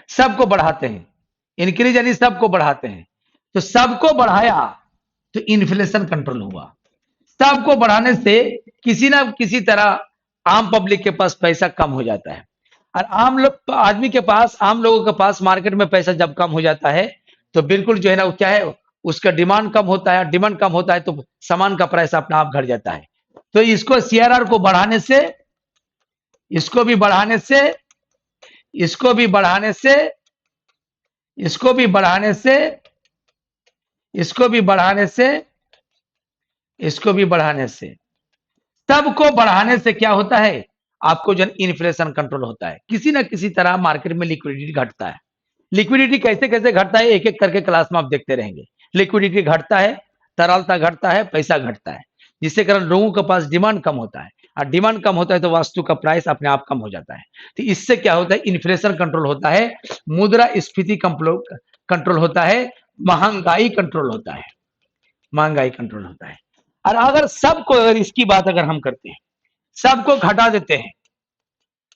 सबको बढ़ाते हैं। इंक्रीज यानी सबको बढ़ाते हैं। तो सबको बढ़ाया तो इन्फ्लेशन कंट्रोल हुआ। सबको बढ़ाने से किसी ना किसी तरह आम पब्लिक के पास पैसा कम हो जाता है और आम लोग आदमी के पास, आम लोगों के पास मार्केट में पैसा जब कम हो जाता है तो बिल्कुल जो है ना वो क्या है, उसका डिमांड कम होता है। डिमांड कम होता है तो सामान का प्राइस अपना आप घट जाता है। तो इसको सीआरआर को बढ़ाने से, इसको भी बढ़ाने से, इसको भी बढ़ाने से, इसको भी बढ़ाने से, इसको भी बढ़ाने से, इसको भी बढ़ाने से, सबको बढ़ाने से क्या होता है, आपको जो इन्फ्लेशन कंट्रोल होता है। किसी ना किसी तरह मार्केट में लिक्विडिटी घटता है। लिक्विडिटी कैसे कैसे घटता है एक एक करके क्लास में आप देखते रहेंगे। लिक्विडिटी घटता है, तरलता घटता है, पैसा घटता है, जिससे कारण लोगों के पास डिमांड कम होता है और डिमांड कम होता है तो वस्तु का प्राइस अपने आप कम हो जाता है। तो इससे क्या होता है, इन्फ्लेशन कंट्रोल होता है, मुद्रास्फीति कंट्रोल होता है, महंगाई कंट्रोल होता है, महंगाई कंट्रोल होता है। और अगर सबको, अगर इसकी बात अगर हम करते हैं, सबको घटा देते हैं,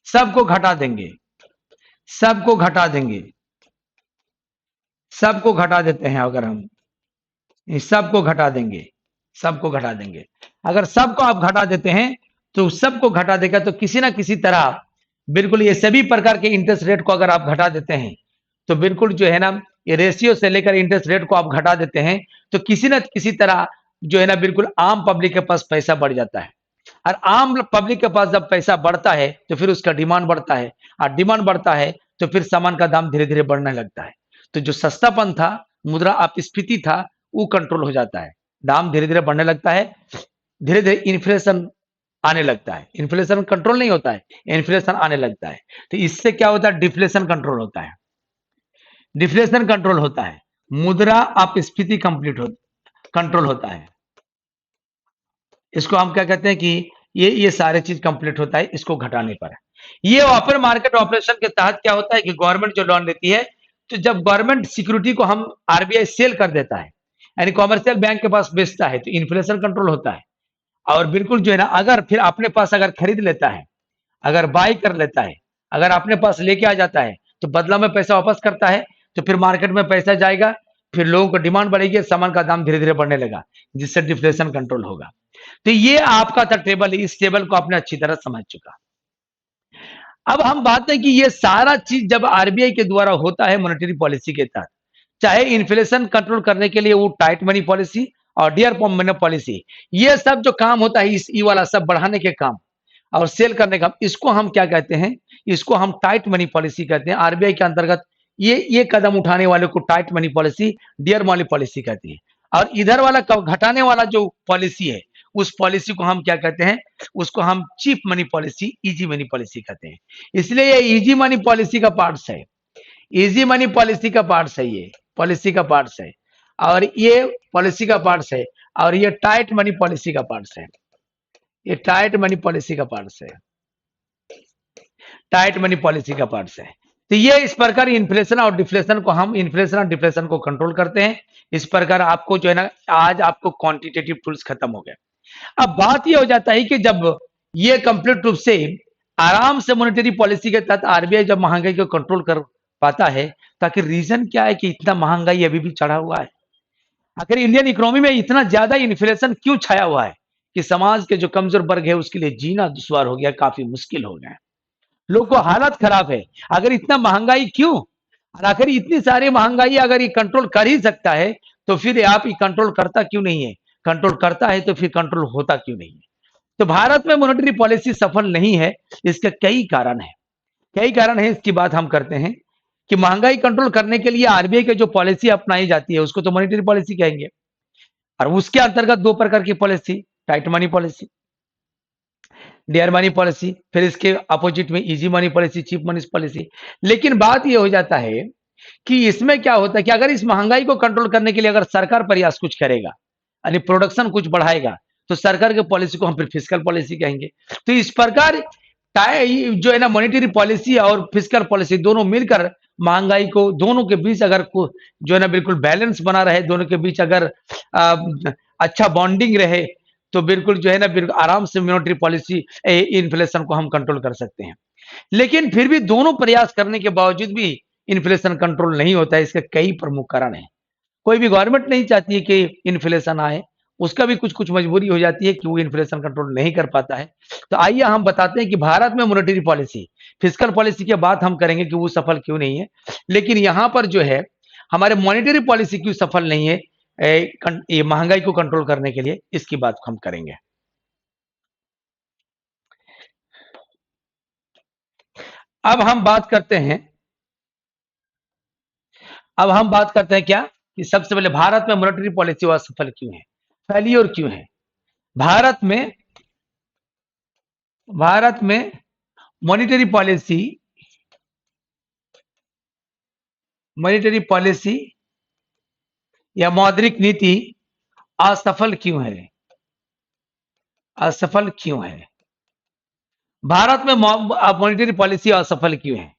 सबको घटा देंगे, सबको घटा देंगे, सबको घटा देते हैं, अगर हम सबको घटा देंगे, सबको घटा देंगे, अगर सबको आप घटा देते हैं तो सबको घटा देगा तो किसी ना किसी तरह बिल्कुल ये सभी प्रकार के इंटरेस्ट रेट को अगर आप घटा देते हैं तो बिल्कुल जो है ना ये रेशियो से लेकर इंटरेस्ट रेट को आप घटा देते हैं तो किसी ना किसी तरह जो है ना बिल्कुल आम पब्लिक के पास पैसा बढ़ जाता है। और आम पब्लिक के पास जब पैसा बढ़ता है तो फिर उसका डिमांड बढ़ता है और डिमांड बढ़ता है तो फिर सामान का दाम धीरे धीरे बढ़ने लगता है। तो जो सस्तापन था, मुद्रा अपस्फीति था, वो कंट्रोल हो जाता है, दाम धीरे धीरे बढ़ने लगता है, धीरे धीरे इन्फ्लेशन आने लगता है। इन्फ्लेशन कंट्रोल नहीं होता है, इन्फ्लेशन आने लगता है। तो इससे क्या होता है, डिफ्लेशन कंट्रोल होता है, डिफ्लेशन कंट्रोल होता है, मुद्रा अपस्फीति कंट्रोल होता है। इसको हम क्या कहते हैं कि ये सारे चीज कंप्लीट होता है इसको घटाने पर। ये ओपन मार्केट ऑपरेशन के तहत क्या होता है कि गवर्नमेंट जो लोन लेती है, तो जब गवर्नमेंट सिक्योरिटी को हम आरबीआई सेल कर देता है यानी कॉमर्शियल बैंक के पास बेचता है तो इन्फ्लेशन कंट्रोल होता है। और बिल्कुल जो है ना अगर फिर अपने पास अगर खरीद लेता है, अगर बाई कर लेता है, अगर अपने पास लेके आ जाता है तो बदला में पैसा वापस करता है तो फिर मार्केट में पैसा जाएगा, फिर लोगों को डिमांड बढ़ेगी, सामान का दाम धीरे धीरे बढ़ने लगा, जिससे डिफ्लेशन कंट्रोल होगा। तो ये आपका था टेबल, इस टेबल को आपने अच्छी तरह समझ चुका। अब हम बात है कि ये सारा चीज जब आरबीआई के द्वारा होता है मॉनेटरी पॉलिसी के तहत, चाहे इन्फ्लेशन कंट्रोल करने के लिए वो टाइट मनी पॉलिसी और डियर मनी पॉलिसी, ये सब जो काम होता है इस ई वाला सब बढ़ाने के काम और सेल करने का, इसको हम क्या कहते हैं, इसको हम टाइट मनी पॉलिसी कहते हैं। आरबीआई के अंतर्गत ये कदम उठाने वाले को tight money policy, dear money policy कहती है। और इधर वाला घटाने वाला जो पॉलिसी है उस पॉलिसी को हम क्या कहते हैं, उसको हम cheap money policy, easy money policy कहते हैं। इसलिए ये इजी मनी पॉलिसी का पार्ट्स है, इजी मनी पॉलिसी का पार्ट्स है, ये पॉलिसी का पार्ट्स है और ये पॉलिसी का पार्ट्स है और ये टाइट मनी पॉलिसी का पार्ट्स है, ये टाइट मनी पॉलिसी का पार्ट्स है, टाइट मनी पॉलिसी का पार्ट्स है। तो ये इस प्रकार इन्फ्लेशन और डिफ्लेशन को हम, इन्फ्लेशन और डिफ्लेशन को कंट्रोल करते हैं। इस प्रकार आपको जो है ना आज आपको क्वांटिटेटिव टूल्स खत्म हो गए। अब बात ये हो जाता है कि जब ये कंप्लीट रूप से आराम से मॉनेटरी पॉलिसी के तहत आरबीआई जब महंगाई को कंट्रोल कर पाता है, ताकि रीजन क्या है कि इतना महंगाई अभी भी चढ़ा हुआ है, आखिर इंडियन इकोनॉमी में इतना ज्यादा इन्फ्लेशन क्यों छाया हुआ है कि समाज के जो कमजोर वर्ग है उसके लिए जीना दुश्वार हो गया, काफी मुश्किल हो गया है, लोग को हालत खराब है। अगर इतना महंगाई क्यों, और आखिर इतनी सारी महंगाई अगर ये कंट्रोल कर ही सकता है तो फिर आप ये कंट्रोल करता क्यों नहीं है, कंट्रोल करता है तो फिर कंट्रोल होता क्यों नहीं है। तो भारत में मॉनेटरी पॉलिसी सफल नहीं है, इसके कई कारण है। कई कारण है, इसकी बात हम करते हैं कि महंगाई कंट्रोल करने के लिए आरबीआई की जो पॉलिसी अपनाई जाती है उसको तो मॉनेटरी पॉलिसी कहेंगे, और उसके अंतर्गत दो प्रकार की policy, tight money policy, dear money policy, फिर इसके अपोजिट में easy money policy, cheap money policy. लेकिन बात यह हो जाता है कि इसमें क्या होता है कि अगर इस महंगाई को कंट्रोल करने के लिए अगर सरकार प्रयास कुछ करेगा, यानी प्रोडक्शन कुछ बढ़ाएगा, तो सरकार के पॉलिसी को हम फिर फिस्कल पॉलिसी कहेंगे। तो इस प्रकार जो है ना मॉनेटरी पॉलिसी और फिस्कल पॉलिसी दोनों मिलकर महंगाई को, दोनों के बीच अगर जो है ना बिल्कुल बैलेंस बना रहे, दोनों के बीच अगर आ, अच्छा बॉन्डिंग रहे, तो बिल्कुल जो है ना बिल्कुल आराम से मॉनेटरी पॉलिसी इन्फ्लेशन को हम कंट्रोल कर सकते हैं। लेकिन फिर भी दोनों प्रयास करने के बावजूद भी इन्फ्लेशन कंट्रोल नहीं होता है। इसके कई प्रमुख कारण हैं। कोई भी गवर्नमेंट नहीं चाहती है कि इन्फ्लेशन आए, उसका भी कुछ कुछ मजबूरी हो जाती है कि वो इन्फ्लेशन कंट्रोल नहीं कर पाता है। तो आइए हम बताते हैं कि भारत में मॉनेटरी पॉलिसी, फिस्कल पॉलिसी की बात हम करेंगे कि वो सफल क्यों नहीं है, लेकिन यहां पर जो है हमारे मॉनेटरी पॉलिसी क्यों सफल नहीं है ये महंगाई को कंट्रोल करने के लिए, इसकी बात हम करेंगे। अब हम बात करते हैं अब हम बात करते हैं क्या कि सबसे पहले भारत में मॉनेटरी पॉलिसी असफल क्यों है, फेलियर क्यों है। भारत में भारत में मॉनेटरी पॉलिसी मॉनेटरी पॉलिसी या मौद्रिक नीति असफल क्यों है, असफल क्यों है। भारत में मॉनेटरी पॉलिसी असफल क्यों है,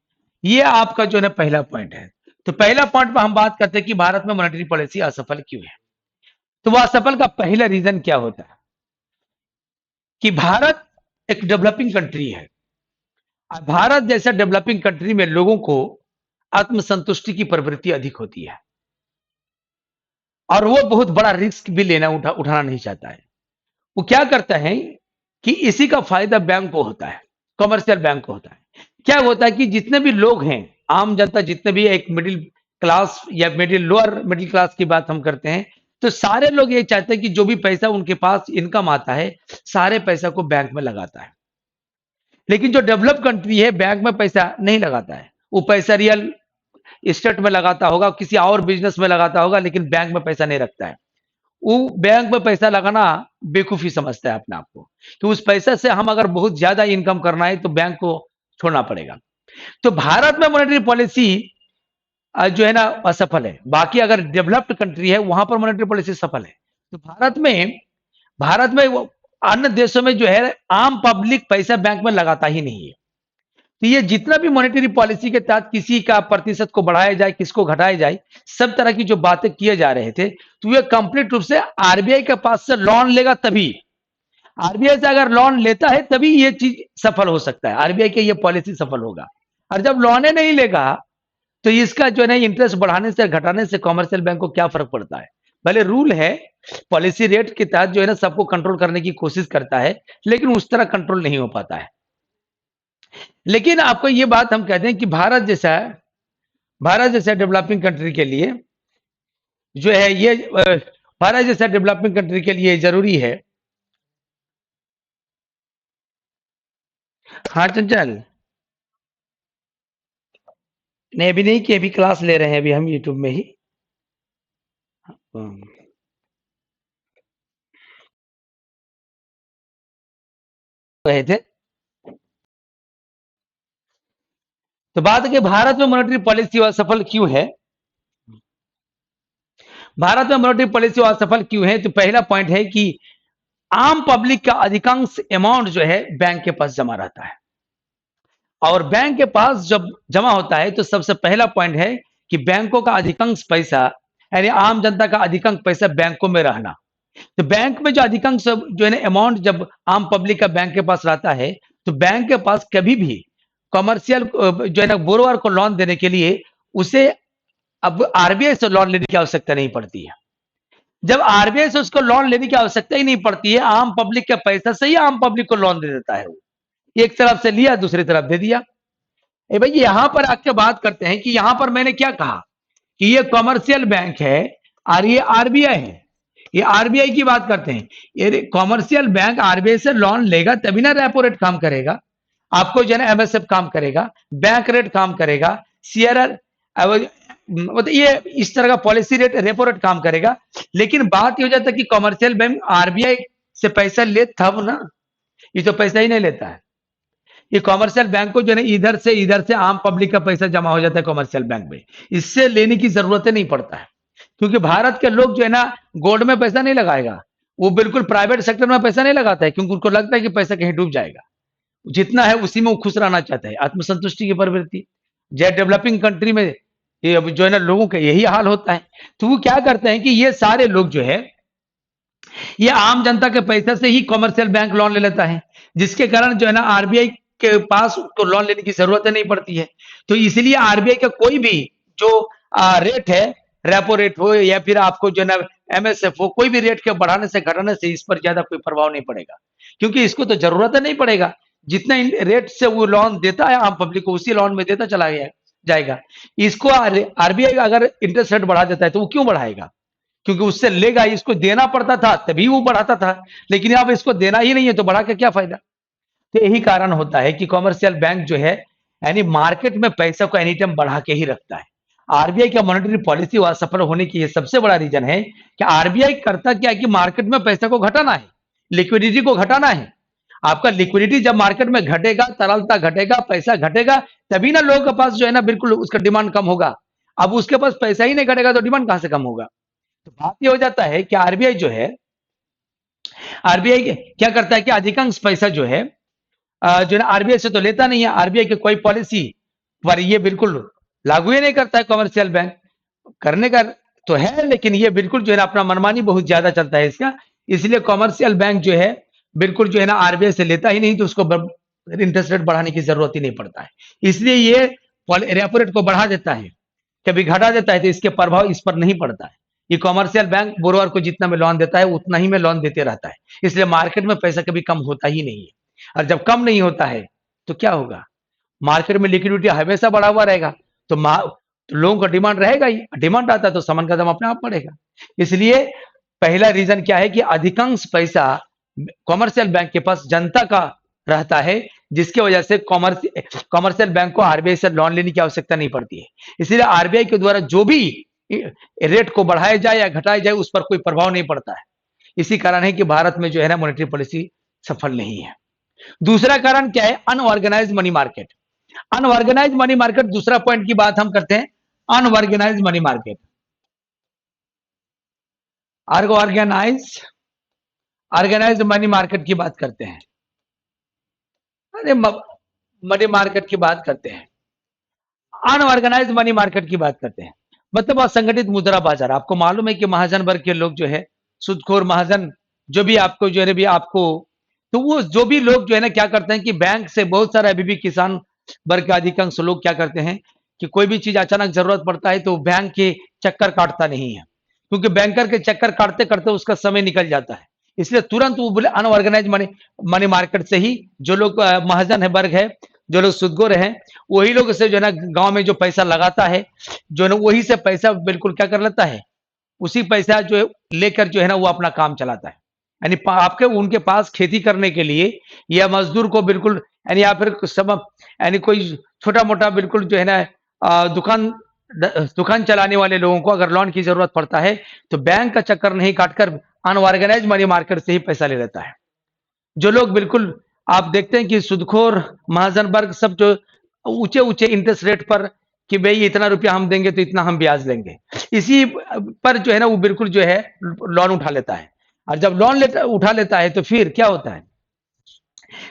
ये आपका जो है पहला पॉइंट है। तो पहला पॉइंट पर हम बात करते हैं कि भारत में मॉनेटरी पॉलिसी असफल क्यों है। तो वह असफल का पहला रीजन क्या होता है कि भारत एक डेवलपिंग कंट्री है, और भारत जैसा डेवलपिंग कंट्री में लोगों को आत्मसंतुष्टि की प्रवृत्ति अधिक होती है, और वो बहुत बड़ा रिस्क भी उठाना नहीं चाहता है। वो क्या करता है कि इसी का फायदा बैंक को होता है, कमर्शियल बैंक को होता है। क्या होता है कि जितने भी लोग हैं, आम जनता, जितने भी एक मिडिल क्लास या लोअर मिडिल क्लास की बात हम करते हैं, तो सारे लोग ये चाहते हैं कि जो भी पैसा उनके पास इनकम आता है, सारे पैसा को बैंक में लगाता है। लेकिन जो डेवलप कंट्री है, बैंक में पैसा नहीं लगाता है, वो पैसा रियल एस्टेट में लगाता होगा, किसी और बिजनेस में लगाता होगा, लेकिन बैंक में पैसा नहीं रखता है। वो बैंक में पैसा लगाना बेवकूफी समझता है अपने आप को, कि उस पैसे से हम अगर बहुत ज्यादा इनकम करना है तो बैंक को छोड़ना पड़ेगा। तो भारत में मॉनेटरी पॉलिसी जो है ना असफल है। बाकी अगर डेवलप्ड कंट्री है वहां पर मॉनेटरी पॉलिसी सफल है। तो भारत में अन्य देशों में जो है आम पब्लिक पैसा बैंक में लगाता ही नहीं है। तो ये जितना भी मॉनेटरी पॉलिसी के तहत किसी का प्रतिशत को बढ़ाया जाए, किसको घटाया जाए, सब तरह की जो बातें किए जा रहे थे, तो ये कंप्लीट रूप से आरबीआई के पास से लोन लेगा तभी, आरबीआई से अगर लोन लेता है तभी ये चीज सफल हो सकता है, आरबीआई की ये पॉलिसी सफल होगा। और जब लोने नहीं लेगा तो इसका जो है ना इंटरेस्ट बढ़ाने से घटाने से कॉमर्शियल बैंक को क्या फर्क पड़ता है। भले रूल है, पॉलिसी रेट के तहत जो है ना सबको कंट्रोल करने की कोशिश करता है, लेकिन उस तरह कंट्रोल नहीं हो पाता है। लेकिन आपको ये बात हम कहते हैं कि भारत जैसा डेवलपिंग कंट्री के लिए जो है ये भारत जैसा डेवलपिंग कंट्री के लिए जरूरी है। हाँ चंचल, नहीं अभी नहीं कि अभी क्लास ले रहे हैं, अभी हम यूट्यूब में ही रहे थे। तो बात है कि भारत में मॉनेटरी पॉलिसी असफल क्यों है। भारत में मॉनेटरी पॉलिसी असफल क्यों है, तो पहला पॉइंट है कि आम पब्लिक का अधिकांश अमाउंट जो है बैंक के पास जमा रहता है, और बैंक के पास जब जमा होता है तो सबसे पहला पॉइंट है कि बैंकों का अधिकांश पैसा, यानी आम जनता का अधिकांश पैसा बैंकों में रहना। तो बैंक में जो अधिकांश जो है ना अमाउंट जब आम पब्लिक का बैंक के पास रहता है, तो बैंक के पास कभी भी कमर्शियल जो है ना बोरोवर को लोन देने के लिए उसे अब आरबीआई से लोन लेने की आवश्यकता नहीं पड़ती है। जब आरबीआई से उसको लोन लेने की आवश्यकता ही नहीं पड़ती है, आम पब्लिक के पैसा से ही आम पब्लिक को लोन दे देता है। वो एक तरफ से लिया, दूसरी तरफ दे दिया। भाई यहां पर आके बात करते हैं कि यहां पर मैंने क्या कहा कि ये कॉमर्शियल बैंक है और ये आरबीआई है। ये आरबीआई की बात करते हैं, ये कॉमर्शियल बैंक आरबीआई से लोन लेगा तभी ना रेपो रेट काम करेगा। आपको जो है ना एमएसएफ काम करेगा, बैंक रेट काम करेगा, सीआरआर मतलब ये इस तरह का पॉलिसी रेट, रेपो रेट काम करेगा। लेकिन बात ये हो जाता है कि कमर्शियल बैंक आरबीआई से पैसा ले तब ना, ये तो पैसा ही नहीं लेता है। ये कमर्शियल बैंक को जो है ना इधर से आम पब्लिक का पैसा जमा हो जाता है कमर्शियल बैंक में। इससे लेने की जरूरत नहीं पड़ता है, क्योंकि भारत के लोग जो है ना गोल्ड में पैसा नहीं लगाएगा, वो बिल्कुल प्राइवेट सेक्टर में पैसा नहीं लगाता है, क्योंकि उनको लगता है कि पैसा कहीं डूब जाएगा। जितना है उसी में वो खुश रहना चाहता है, आत्मसंतुष्टि की प्रवृत्ति। जय डेवलपिंग कंट्री में ये अब जो है ना लोगों का यही हाल होता है। तो वो क्या करते हैं कि ये सारे लोग जो है ये आम जनता के पैसे से ही कमर्शियल बैंक लोन ले लेता है, जिसके कारण जो है ना आरबीआई के पास तो लोन लेने की जरूरत नहीं पड़ती है। तो इसलिए आरबीआई का कोई भी जो रेट है, रेपो रेट हो या फिर आपको जो है ना एमएसएफ हो, कोई भी रेट के बढ़ाने से घटाने से इस पर ज्यादा कोई प्रभाव नहीं पड़ेगा, क्योंकि इसको तो जरूरत नहीं पड़ेगा। जितना रेट से वो लोन देता है आम पब्लिक को, उसी लोन में देता चला जाएगा। इसको आरबीआई अगर इंटरेस्ट रेट बढ़ा देता है तो वो क्यों बढ़ाएगा? क्योंकि उससे लेगा, इसको देना पड़ता था तभी वो बढ़ाता था, लेकिन अब इसको देना ही नहीं है तो बढ़ा के क्या फायदा? तो यही कारण होता है कि कमर्शियल बैंक जो है यानी मार्केट में पैसा को एनी टाइम बढ़ा के ही रखता है। आरबीआई का मॉनेटरी पॉलिसी असफल होने की ये सबसे बड़ा रीजन है कि आरबीआई करता क्या है कि मार्केट में पैसा को घटाना है, लिक्विडिटी को घटाना है। आपका लिक्विडिटी जब मार्केट में घटेगा, तरलता घटेगा, पैसा घटेगा, तभी ना लोगों के पास जो है ना बिल्कुल उसका डिमांड कम होगा। अब उसके पास पैसा ही नहीं घटेगा तो डिमांड कहां से कम होगा? तो बात ये हो जाता है कि आरबीआई जो है, आरबीआई क्या करता है कि अधिकांश पैसा जो है ना आरबीआई से तो लेता नहीं है। आरबीआई की कोई पॉलिसी पर ये बिल्कुल लागू ही नहीं करता है। कमर्शियल बैंक करने का तो है, लेकिन ये बिल्कुल जो है ना अपना मनमानी बहुत ज्यादा चलता है इसका। इसलिए कमर्शियल बैंक जो है बिल्कुल जो है ना आरबीआई से लेता ही नहीं, तो उसको इंटरेस्ट रेट बढ़ाने की जरूरत ही नहीं पड़ता है। इसलिए ये रेपो रेट को बढ़ा देता है, कभी घटा देता है, तो इसके प्रभाव इस पर नहीं पड़ता है। ये कमर्शियल बैंक बोरोवर को जितना में लोन देता है उतना ही में लोन देते रहता है, इसलिए मार्केट में पैसा कभी कम होता ही नहीं है। और जब कम नहीं होता है तो क्या होगा? मार्केट में लिक्विडिटी हमेशा बढ़ा हुआ रहेगा, तो तो लोगों का डिमांड रहेगा ही। डिमांड आता है तो सामान का दाम अपने आप बढ़ेगा। इसलिए पहला रीजन क्या है कि अधिकांश पैसा कमर्शियल बैंक के पास जनता का रहता है, जिसकी वजह से कमर्शियल बैंक को आरबीआई से लोन लेने की आवश्यकता नहीं पड़ती है। इसलिए आरबीआई के द्वारा जो भी रेट को बढ़ाया जाए या घटाया जाए उस पर कोई प्रभाव नहीं पड़ता है। इसी कारण है कि भारत में जो है ना मॉनेटरी पॉलिसी सफल नहीं है। दूसरा कारण क्या है? Unorganised money market. Unorganised money market दूसरा पॉइंट की बात हम करते हैं। Unorganised money market, organised organised money market की बात करते हैं। अरे मनी मार्केट की बात करते हैं, अनऑर्गेनाइज मनी मार्केट की बात करते हैं। मतलब असंगठित मुद्रा बाजार। आपको मालूम है कि महाजन वर्ग के लोग जो है, सुदखोर महाजन, जो भी आपको जो है भी आपको, तो वो जो भी लोग जो है ना क्या करते हैं कि बैंक से बहुत सारे अभी भी किसान वर्ग के अधिकांश लोग क्या करते हैं कि कोई भी चीज अचानक जरूरत पड़ता है तो बैंक के चक्कर काटता नहीं है, क्योंकि बैंकर के चक्कर काटते करते उसका समय निकल जाता है। इसलिए तुरंत वो बोले अनऑर्गेनाइज मनी मार्केट से ही जो लोग महाजन है वर्ग है, जो लोग सुदगोर हैं, वही लोग से जो है ना गांव में जो पैसा लगाता है, जो है ना वही से पैसा बिल्कुल क्या कर लेता है, उसी पैसा जो है लेकर जो है ना वो अपना काम चलाता है। यानी आपके उनके पास खेती करने के लिए या मजदूर को बिल्कुल यानी या फिर सब यानी कोई छोटा मोटा बिल्कुल जो है ना दुकान चलाने वाले लोगों को अगर लोन की जरूरत पड़ता है तो बैंक का चक्कर नहीं काटकर अनऑर्गेनाइज मनी मार्केट से ही पैसा ले लेता है। जो लोग बिल्कुल आप देखते हैं कि सुदखोर महाजन वर्ग सब जो ऊंचे ऊंचे इंटरेस्ट रेट पर कि भाई इतना रुपया हम देंगे तो इतना हम ब्याज लेंगे, इसी पर जो है ना वो बिल्कुल जो है लोन उठा लेता है। और जब लोन उठा लेता है तो फिर क्या होता है,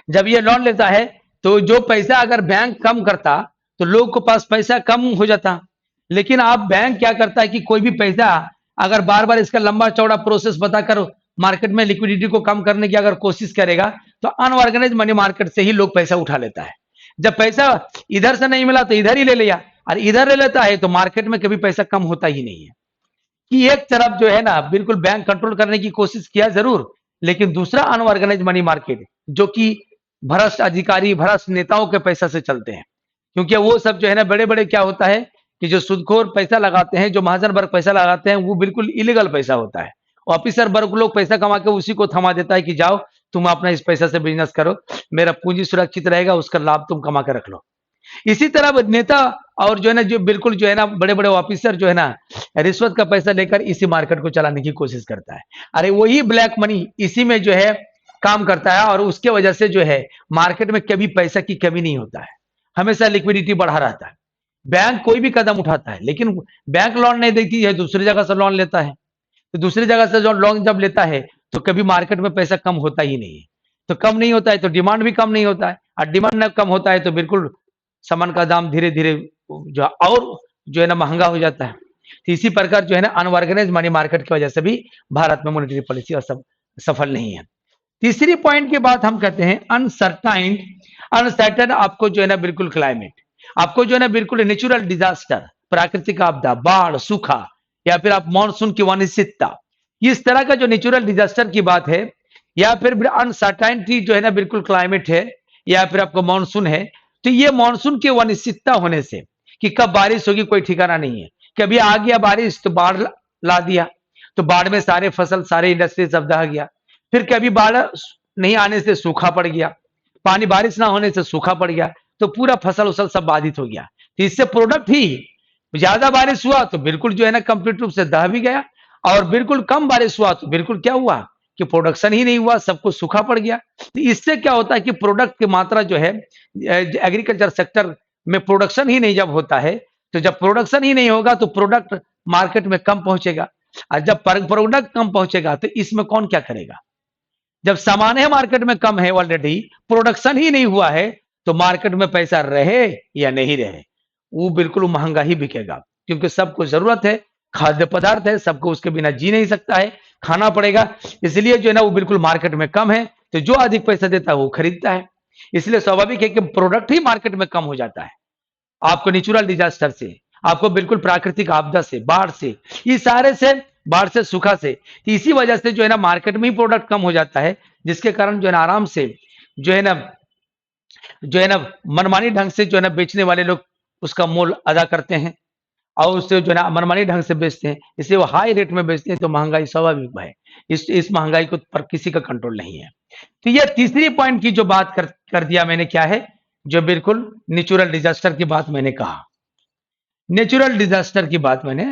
जब ये लोन लेता है तो जो पैसा अगर बैंक कम करता तो लोग के पास पैसा कम हो जाता। लेकिन अब बैंक क्या करता है कि कोई भी पैसा अगर बार बार इसका लंबा चौड़ा प्रोसेस बताकर मार्केट में लिक्विडिटी को कम करने की अगर कोशिश करेगा तो अनऑर्गेनाइज मनी मार्केट से ही लोग पैसा उठा लेता है। जब पैसा इधर से नहीं मिला तो इधर ही ले लिया, और इधर ले लेता है तो मार्केट में कभी पैसा कम होता ही नहीं है। कि एक तरफ जो है ना बिल्कुल बैंक कंट्रोल करने की कोशिश किया जरूर, लेकिन दूसरा अनऑर्गेनाइज मनी मार्केट जो कि भ्रष्ट अधिकारी भ्रष्ट नेताओं के पैसा से चलते हैं, क्योंकि वो सब जो है ना बड़े बड़े क्या होता है कि जो सुदखोर पैसा लगाते हैं, जो महाजन वर्ग पैसा लगाते हैं, वो बिल्कुल इलीगल पैसा होता है। ऑफिसर वर्ग लोग पैसा कमा के उसी को थमा देता है कि जाओ तुम अपना इस पैसा से बिजनेस करो, मेरा पूंजी सुरक्षित रहेगा, उसका लाभ तुम कमा के रख लो। इसी तरह नेता और जो है ना, जो बिल्कुल जो है ना, बड़े-बड़े ऑफिसर जो है ना, रिश्वत का पैसा लेकर इसी मार्केट को चलाने की कोशिश करता है। अरे वही ब्लैक मनी इसी में जो है काम करता है, और उसके वजह से जो है मार्केट में कभी पैसा की कमी नहीं होता है, हमेशा लिक्विडिटी बढ़ा रहता है। बैंक कोई भी कदम उठाता है, लेकिन बैंक लोन नहीं देती है, दूसरी जगह से लोन लेता है। तो दूसरी जगह से जो लोन जब लेता है, तो कभी मार्केट में पैसा कम होता ही नहीं है। तो कम नहीं होता है तो डिमांड भी कम नहीं होता है, और डिमांड न कम होता है तो बिल्कुल सामान का दाम धीरे-धीरे जो और जो है ना महँगा हो जाता है। तो इसी प्रकार जो है ना अनऑर्गेनाइज्ड मनी मार्केट की वजह से भी भारत में मॉनेटरी पॉलिसी सफल नहीं है। तीसरी पॉइंट की बात हम कहते हैं अनसर्टाइन। अनसर्टेन आपको जो है ना बिल्कुल क्लाइमेट, आपको जो है ना बिल्कुल नेचुरल डिजास्टर, प्राकृतिक आपदा, बाढ़, सूखा, या फिर आप मानसून की अनिश्चितता, इस तरह का जो नेचुरल डिजास्टर की बात है, या फिर अनसर्टाइनिटी जो है ना बिल्कुल क्लाइमेट है, या फिर आपको मानसून है, तो ये मानसून की अनिश्चितता होने से कि कब बारिश होगी कोई ठिकाना नहीं है। कभी आ गया बारिश तो बाढ़ ला दिया, तो बाढ़ में सारे फसल सारे इंडस्ट्री सब दह गया। फिर कभी बाढ़ नहीं आने से सूखा पड़ गया, पानी बारिश ना होने से सूखा पड़ गया, तो पूरा फसल उसल सब बाधित हो गया। तो इससे प्रोडक्ट ही ज्यादा बारिश हुआ तो बिल्कुल जो है ना कंप्लीट रूप से दह भी गया, और बिल्कुल कम बारिश हुआ तो बिल्कुल क्या हुआ कि प्रोडक्शन ही नहीं हुआ, सब कुछ सूखा पड़ गया। तो इससे क्या होता है कि प्रोडक्ट की मात्रा जो है एग्रीकल्चर सेक्टर में प्रोडक्शन ही नहीं जब होता है, तो जब प्रोडक्शन ही नहीं होगा तो प्रोडक्ट मार्केट में कम पहुंचेगा, और जब प्रोडक्ट कम पहुंचेगा तो इसमें कौन क्या करेगा। जब सामान है मार्केट में कम है, ऑलरेडी प्रोडक्शन ही नहीं हुआ है, तो मार्केट में पैसा रहे या नहीं रहे, वो बिल्कुल महंगा ही बिकेगा, क्योंकि सबको जरूरत है, खाद्य पदार्थ है, सबको उसके बिना जी नहीं सकता है, खाना पड़ेगा। इसलिए जो है ना वो बिल्कुल मार्केट में कम है, तो जो अधिक पैसा देता है वो खरीदता है। इसलिए स्वाभाविक है कि प्रोडक्ट ही मार्केट में कम हो जाता है। आपको नेचुरल डिजास्टर से, आपको बिल्कुल प्राकृतिक आपदा से, बाढ़ से, इस सारे से, बाढ़ से, सूखा से, इसी वजह से जो है ना मार्केट में ही प्रोडक्ट कम हो जाता है, जिसके कारण जो है ना आराम से जो है ना मनमानी ढंग से जो है ना बेचने वाले लोग उसका मोल अदा करते हैं, और उससे जो है ना मनमानी ढंग से बेचते हैं, इसलिए वो हाई रेट में बेचते हैं, तो महंगाई स्वाभाविक है। इस महंगाई को पर किसी का कंट्रोल नहीं है। तो ये तीसरी पॉइंट की जो बात कर दिया मैंने, क्या है, जो बिल्कुल नेचुरल डिजास्टर की बात मैंने कहा, नेचुरल डिजास्टर की बात मैंने,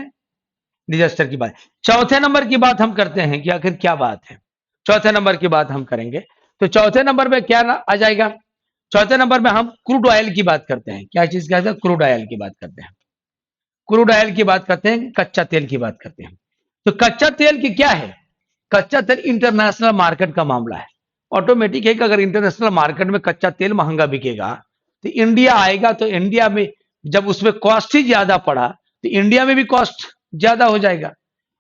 डिजास्टर की बात। चौथे नंबर की बात हम करते हैं कि आखिर क्या बात है। चौथे नंबर की बात हम करेंगे, तो चौथे नंबर में क्या आ जाएगा। चौथे नंबर में हम क्रूड ऑयल की बात करते हैं। क्या चीज कहते हैं, क्रूड ऑयल की बात करते हैं। क्रूड ऑयल की बात करते हैं, कच्चा तेल की बात करते हैं। तो कच्चा तेल की क्या है, कच्चा तेल इंटरनेशनल मार्केट का मामला है। ऑटोमेटिक है कि अगर इंटरनेशनल मार्केट में कच्चा तेल महंगा बिकेगा, तो इंडिया आएगा, तो इंडिया में जब उसमें कॉस्ट ही ज्यादा पड़ा, तो इंडिया में भी कॉस्ट ज्यादा हो जाएगा।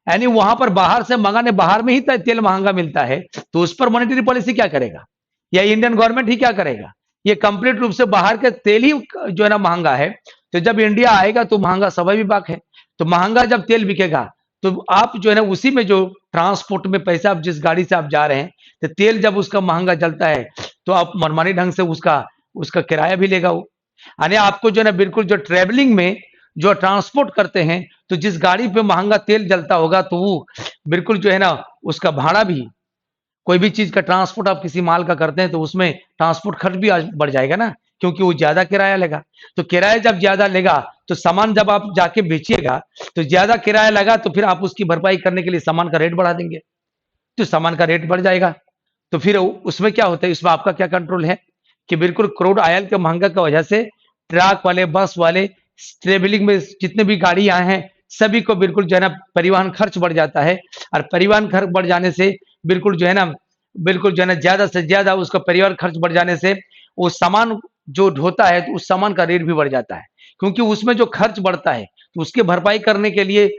यानी वहां पर बाहर से मंगाने, बाहर में ही तेल महंगा मिलता है, तो उस पर मॉनेटरी पॉलिसी क्या करेगा, या इंडियन गवर्नमेंट ही क्या करेगा। ये कंप्लीट रूप से बाहर के तेल ही जो है ना महंगा है, तो जब इंडिया आएगा तो महंगा स्वाभाविक बात है। तो महंगा जब तेल बिकेगा, तो आप जो है ना उसी में जो ट्रांसपोर्ट में पैसा, आप जिस गाड़ी से आप जा रहे हैं, तो तेल जब उसका महंगा चलता है, तो आप मनमानी ढंग से उसका उसका किराया भी लेगा वो। यानी आपको जो है ना बिल्कुल जो ट्रेवलिंग में जो ट्रांसपोर्ट करते हैं, तो जिस गाड़ी पे महंगा तेल जलता होगा, तो वो बिल्कुल जो है ना उसका भाड़ा भी, कोई भी चीज का ट्रांसपोर्ट आप किसी माल का करते हैं, तो उसमें ट्रांसपोर्ट खर्च भी आज बढ़ जाएगा ना, क्योंकि वो ज्यादा किराया लेगा। तो किराया जब ज्यादा लेगा, तो सामान जब आप जाके बेचिएगा, तो ज्यादा किराया लगा, तो फिर आप उसकी भरपाई करने के लिए सामान का रेट बढ़ा देंगे, तो सामान का रेट बढ़ जाएगा। तो फिर उसमें क्या होता है, इसमें आपका क्या कंट्रोल है कि बिल्कुल क्रूड ऑयल के महंगा की वजह से ट्रक वाले, बस वाले, ट्रेवलिंग में जितने भी गाड़ियां हैं, सभी को बिल्कुल जो है ना परिवहन खर्च बढ़ जाता है, और परिवहन खर्च बढ़ जाने से बिल्कुल जो है ना, बिल्कुल जो है ना ज्यादा से ज्यादा उसका परिवहन खर्च बढ़ जाने से वो सामान जो ढोता है, तो उस सामान का रेट भी बढ़ जाता है, क्योंकि उसमें जो खर्च बढ़ता है, तो उसकी भरपाई करने के लिए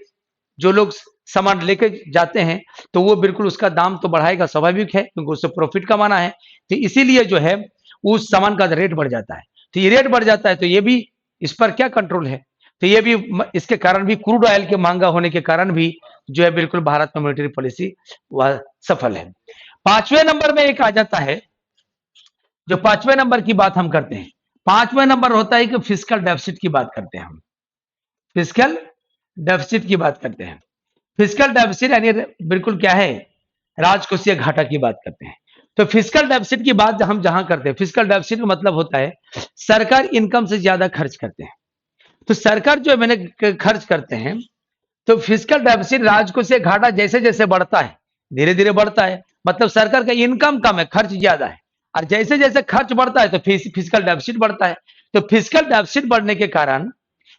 जो लोग सामान लेके जाते हैं, तो वो बिल्कुल उसका दाम तो बढ़ाएगा, स्वाभाविक है, क्योंकि उससे प्रॉफिट कमाना है। तो इसीलिए जो है उस सामान का रेट बढ़ जाता है। तो ये रेट बढ़ जाता है, तो ये भी, इस पर क्या कंट्रोल है, तो ये भी इसके कारण भी, क्रूड ऑयल के महंगा होने के कारण भी जो है बिल्कुल भारत में मॉनेटरी पॉलिसी वह सफल है। पांचवें नंबर में एक आ जाता है, जो पांचवें नंबर की बात हम करते हैं, पांचवें नंबर होता है कि फिस्कल डेफिसिट की बात करते हैं हम, फिस्कल डेफिसिट की बात करते हैं। फिस्कल डेफिसिट यानी बिल्कुल क्या है, राजकोषीय घाटा की बात करते हैं। तो फिजिकल डेफिसिट की बात हम जहां करते हैं, फिजिकल डेफिसिट का मतलब होता है सरकार इनकम से ज्यादा खर्च करते हैं। तो सरकार जो मैंने खर्च करते हैं, तो फिजिकल डेफिसिट राजकोष से घाटा जैसे जैसे बढ़ता है, धीरे धीरे बढ़ता है, मतलब सरकार का इनकम कम है, खर्च ज्यादा है। और जैसे जैसे खर्च बढ़ता है तो फिजिकल डेफिसिट बढ़ता है। तो फिजिकल डेफिसिट बढ़ने के कारण,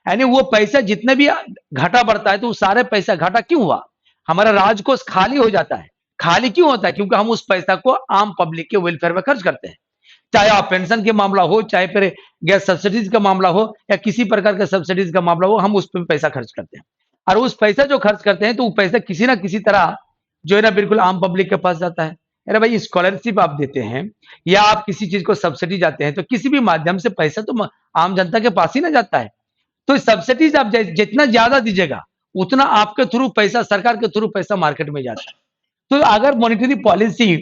यानी वो पैसा जितने भी घाटा बढ़ता है, तो वो सारे पैसा घाटा क्यों हुआ, हमारा राजकोष खाली हो जाता है। खाली क्यों होता है, क्योंकि हम उस पैसा को आम पब्लिक के वेलफेयर में खर्च करते हैं। चाहे आप पेंशन के मामला हो, चाहे फिर गैस सब्सिडीज का मामला हो, या किसी प्रकार का सब्सिडीज का मामला हो, हम उस पर पैसा खर्च करते हैं। और उस पैसा जो खर्च करते हैं, तो वो पैसा किसी ना किसी तरह जो है ना बिल्कुल आम पब्लिक के पास जाता है। अरे भाई, स्कॉलरशिप आप देते हैं या आप किसी चीज को सब्सिडी जाते हैं, तो किसी भी माध्यम से पैसा तो आम जनता के पास ही ना जाता है। तो सब्सिडीज आप जितना ज्यादा दीजिएगा, उतना आपके थ्रू पैसा, सरकार के थ्रू पैसा मार्केट में जाता है। तो अगर मॉनेटरी पॉलिसी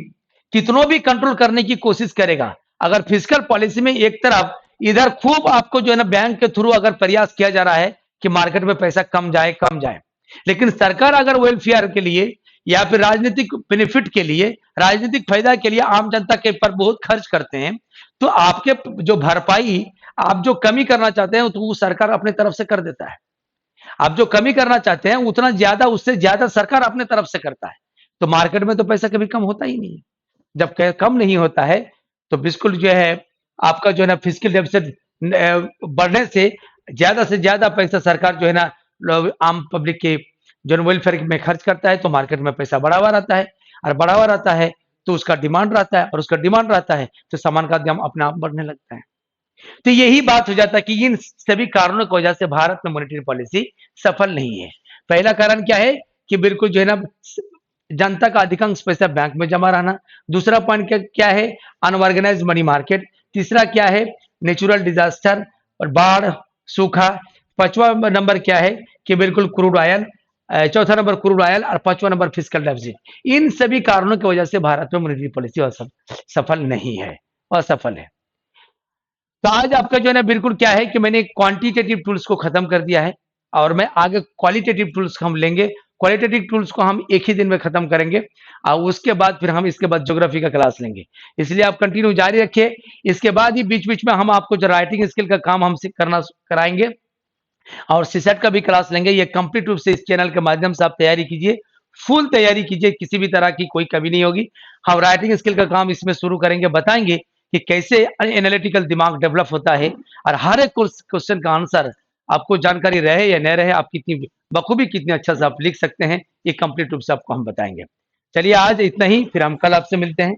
कितनों भी कंट्रोल करने की कोशिश करेगा, अगर फिजिकल पॉलिसी में एक तरफ इधर खूब आपको जो है ना बैंक के थ्रू अगर प्रयास किया जा रहा है कि मार्केट में पैसा कम जाए, लेकिन सरकार अगर वेलफेयर के लिए या फिर राजनीतिक बेनिफिट के लिए, राजनीतिक फायदा के लिए आम जनता के पर बहुत खर्च करते हैं, तो आपके जो भरपाई, आप जो कमी करना चाहते हैं, तो वो सरकार अपने तरफ से कर देता है। आप जो कमी करना चाहते हैं, उतना ज्यादा, उससे ज्यादा सरकार अपने तरफ से करता है। तो मार्केट में तो पैसा कभी कम होता ही नहीं है। जब कम नहीं होता है, तो बिल्कुल जो है आपका जो है ना फिजिकल डेफिसिट बढ़ने से ज्यादा पैसा सरकार जो है ना आम पब्लिक के जो वेलफेयर में खर्च करता है, तो मार्केट में पैसा बढ़ावा रहता है। और बढ़ावा रहता है तो उसका डिमांड रहता है, और उसका डिमांड रहता है तो सामान का दाम अपने आप बढ़ने लगता है। तो यही बात हो जाता है कि इन सभी कारणों की वजह से भारत में मॉनेटरी पॉलिसी सफल नहीं है। पहला कारण क्या है कि बिल्कुल जो है ना जनता का अधिकांश पैसा बैंक में जमा रहना। दूसरा पॉइंट क्या क्या है, अनऑर्गेनाइज मनी मार्केट। तीसरा क्या है, नेचुरल डिजास्टर और बाढ़, सूखा। पांचवा नंबर क्या है कि बिल्कुल क्रूड ऑयल। चौथा नंबर क्रूड ऑयल, और पांचवा नंबर फिजिकल डेफिसिट। इन सभी कारणों की वजह से भारत में मॉनेटरी पॉलिसी सफल नहीं है, असफल है। तो आज आपका जो है ना बिल्कुल क्या है कि मैंने क्वांटिटेटिव टूल्स को खत्म कर दिया है, और मैं आगे क्वालिटेटिव टूल्स हम लेंगे। क्वालिटेटिव टूल्स को हम एक ही दिन में खत्म करेंगे, और उसके बाद फिर हम इसके बाद ज्योग्राफी का क्लास लेंगे। इसलिए आप कंटिन्यू जारी रखिए। इसके बाद ही बीच बीच में हम आपको जो राइटिंग स्किल का काम हमसे करना कराएंगे, और सीसेट का भी क्लास लेंगे। ये कंप्लीट रूप से इस चैनल के माध्यम से आप तैयारी कीजिए, फुल तैयारी कीजिए, किसी भी तरह की कोई कमी नहीं होगी। हम राइटिंग स्किल का काम इसमें शुरू करेंगे, बताएंगे कि कैसे एनालिटिकल दिमाग डेवलप होता है, और हर एक क्वेश्चन का आंसर आपको जानकारी रहे या न रहे, आप कितनी बखूबी, कितनी अच्छा से आप लिख सकते हैं, ये कंप्लीट रूप से आपको हम बताएंगे। चलिए आज इतना ही, फिर हम कल आपसे मिलते हैं।